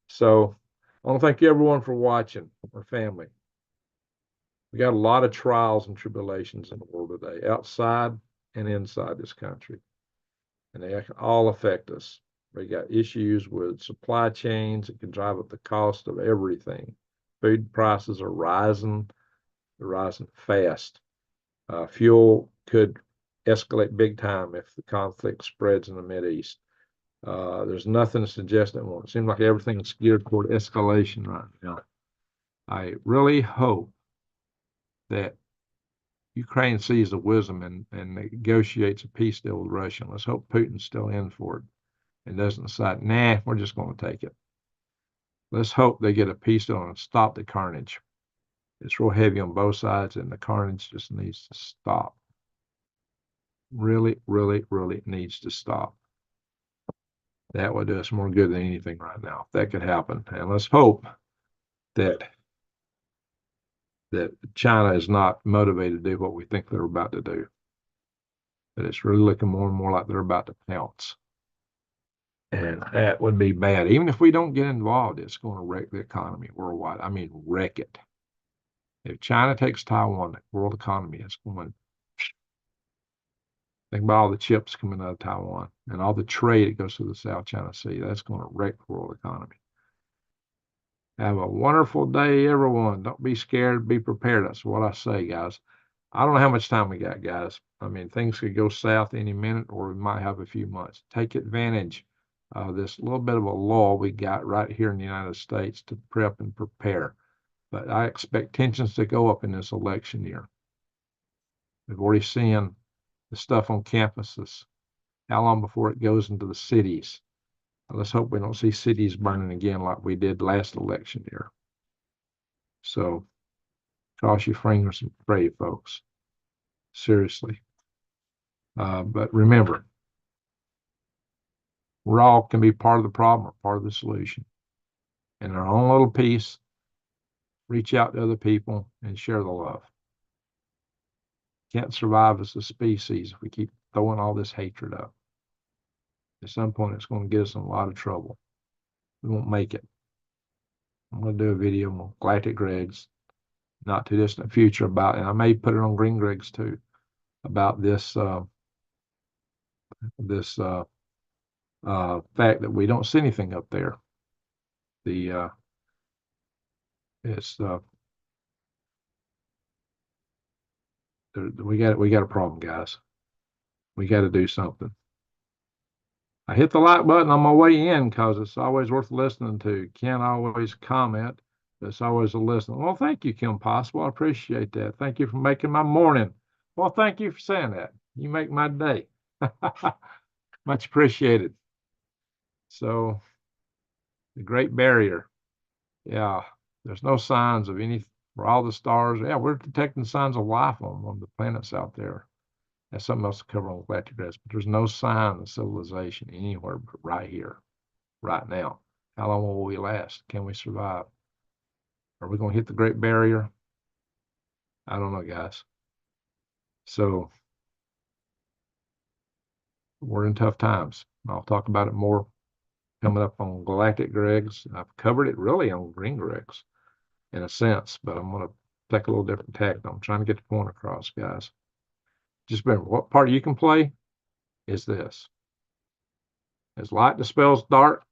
So I want to thank you everyone for watching. Our family. We got a lot of trials and tribulations in the world today, outside and inside this country. And they all affect us. We got issues with supply chains. It can drive up the cost of everything. Food prices are rising. They're rising fast. Fuel could escalate big time if the conflict spreads in the Mideast. There's nothing to suggest it won't. It seems like everything's geared toward escalation right now. I really hope that Ukraine sees the wisdom and negotiates a peace deal with Russia. Let's hope Putin's still in for it and doesn't decide, nah, we're just going to take it. Let's hope they get a peace deal and stop the carnage. It's real heavy on both sides, and the carnage just needs to stop. Really, really, really needs to stop. That would do us more good than anything right now. If that could happen. And let's hope that China is not motivated to do what we think they're about to do. That it's really looking more and more like they're about to pounce. And that would be bad. Even if we don't get involved, it's going to wreck the economy worldwide. I mean, wreck it. If China takes Taiwan, the world economy is going. Think about all the chips coming out of Taiwan and all the trade that goes through the South China Sea. That's going to wreck the world economy. Have a wonderful day, everyone. Don't be scared. Be prepared. That's what I say, guys. I don't know how much time we got, guys. I mean, things could go south any minute, or we might have a few months. Take advantage of this little bit of a lull we got right here in the United States to prep and prepare. But I expect tensions to go up in this election year. We've already seen the stuff on campuses. How long before it goes into the cities? Let's hope we don't see cities burning again like we did last election year. So cross your fingers and pray, folks. Seriously. But remember, we all can be part of the problem or part of the solution. In our own little piece, reach out to other people and share the love. Can't survive as a species if we keep throwing all this hatred up. At some point, it's going to get us in a lot of trouble. We won't make it. I'm going to do a video on Galactic Gregs, not too distant future, about, and I may put it on Green Gregs too, about this fact that we don't see anything up there. We got a problem, guys. We got to do something. I hit the like button on my way in because it's always worth listening to. Can't always comment, but it's always a listen. Well, thank you, Kim Possible. I appreciate that. Thank you for making my morning. Well, thank you for saying that. You make my day. Much appreciated. So, the Great Barrier. Yeah, there's no signs of any, for all the stars. Yeah, we're detecting signs of life on the planets out there. That's something else to cover on Galactic Gregs, but there's no sign of civilization anywhere but right here, right now. How long will we last? Can we survive? Are we going to hit the Great Barrier? I don't know, guys. So we're in tough times. I'll talk about it more coming up on Galactic Gregs. I've covered it really on Green Gregs in a sense, but I'm going to take a little different tack. I'm trying to get the point across, guys. Just remember, what part you can play is this. As light dispels dark,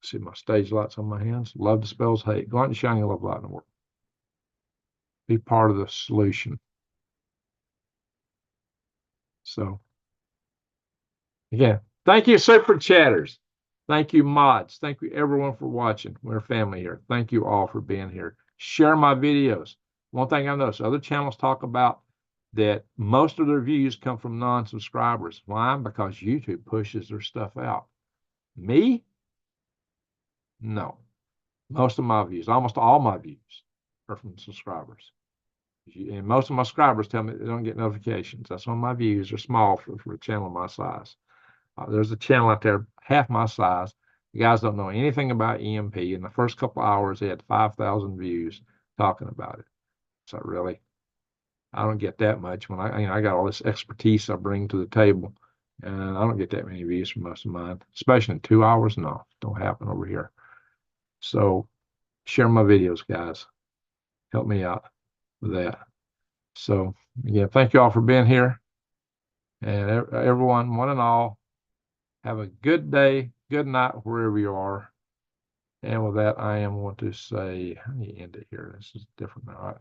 see my stage lights on my hands. Love dispels hate. Go out and shine your love light in the world. Be part of the solution. So, again, thank you, Super Chatters. Thank you, mods. Thank you, everyone, for watching. We're a family here. Thank you all for being here. Share my videos. One thing I've noticed, other channels talk about that most of their views come from non-subscribers. Why? Because YouTube pushes their stuff out. Me? No. Most of my views, almost all my views, are from subscribers. And most of my subscribers tell me they don't get notifications. That's why my views are small for a channel my size. There's a channel out there half my size. You guys don't know anything about EMP. In the first couple of hours, they had 5,000 views talking about it. So really, I don't get that much when I got all this expertise I bring to the table, and I don't get that many views from most of mine, especially in 2 hours. No, don't happen over here. So share my videos, guys. Help me out with that. So again, thank you all for being here, and everyone, one and all, have a good day. good night wherever you are. And with that, I am going to say, let me end it here. This is different now.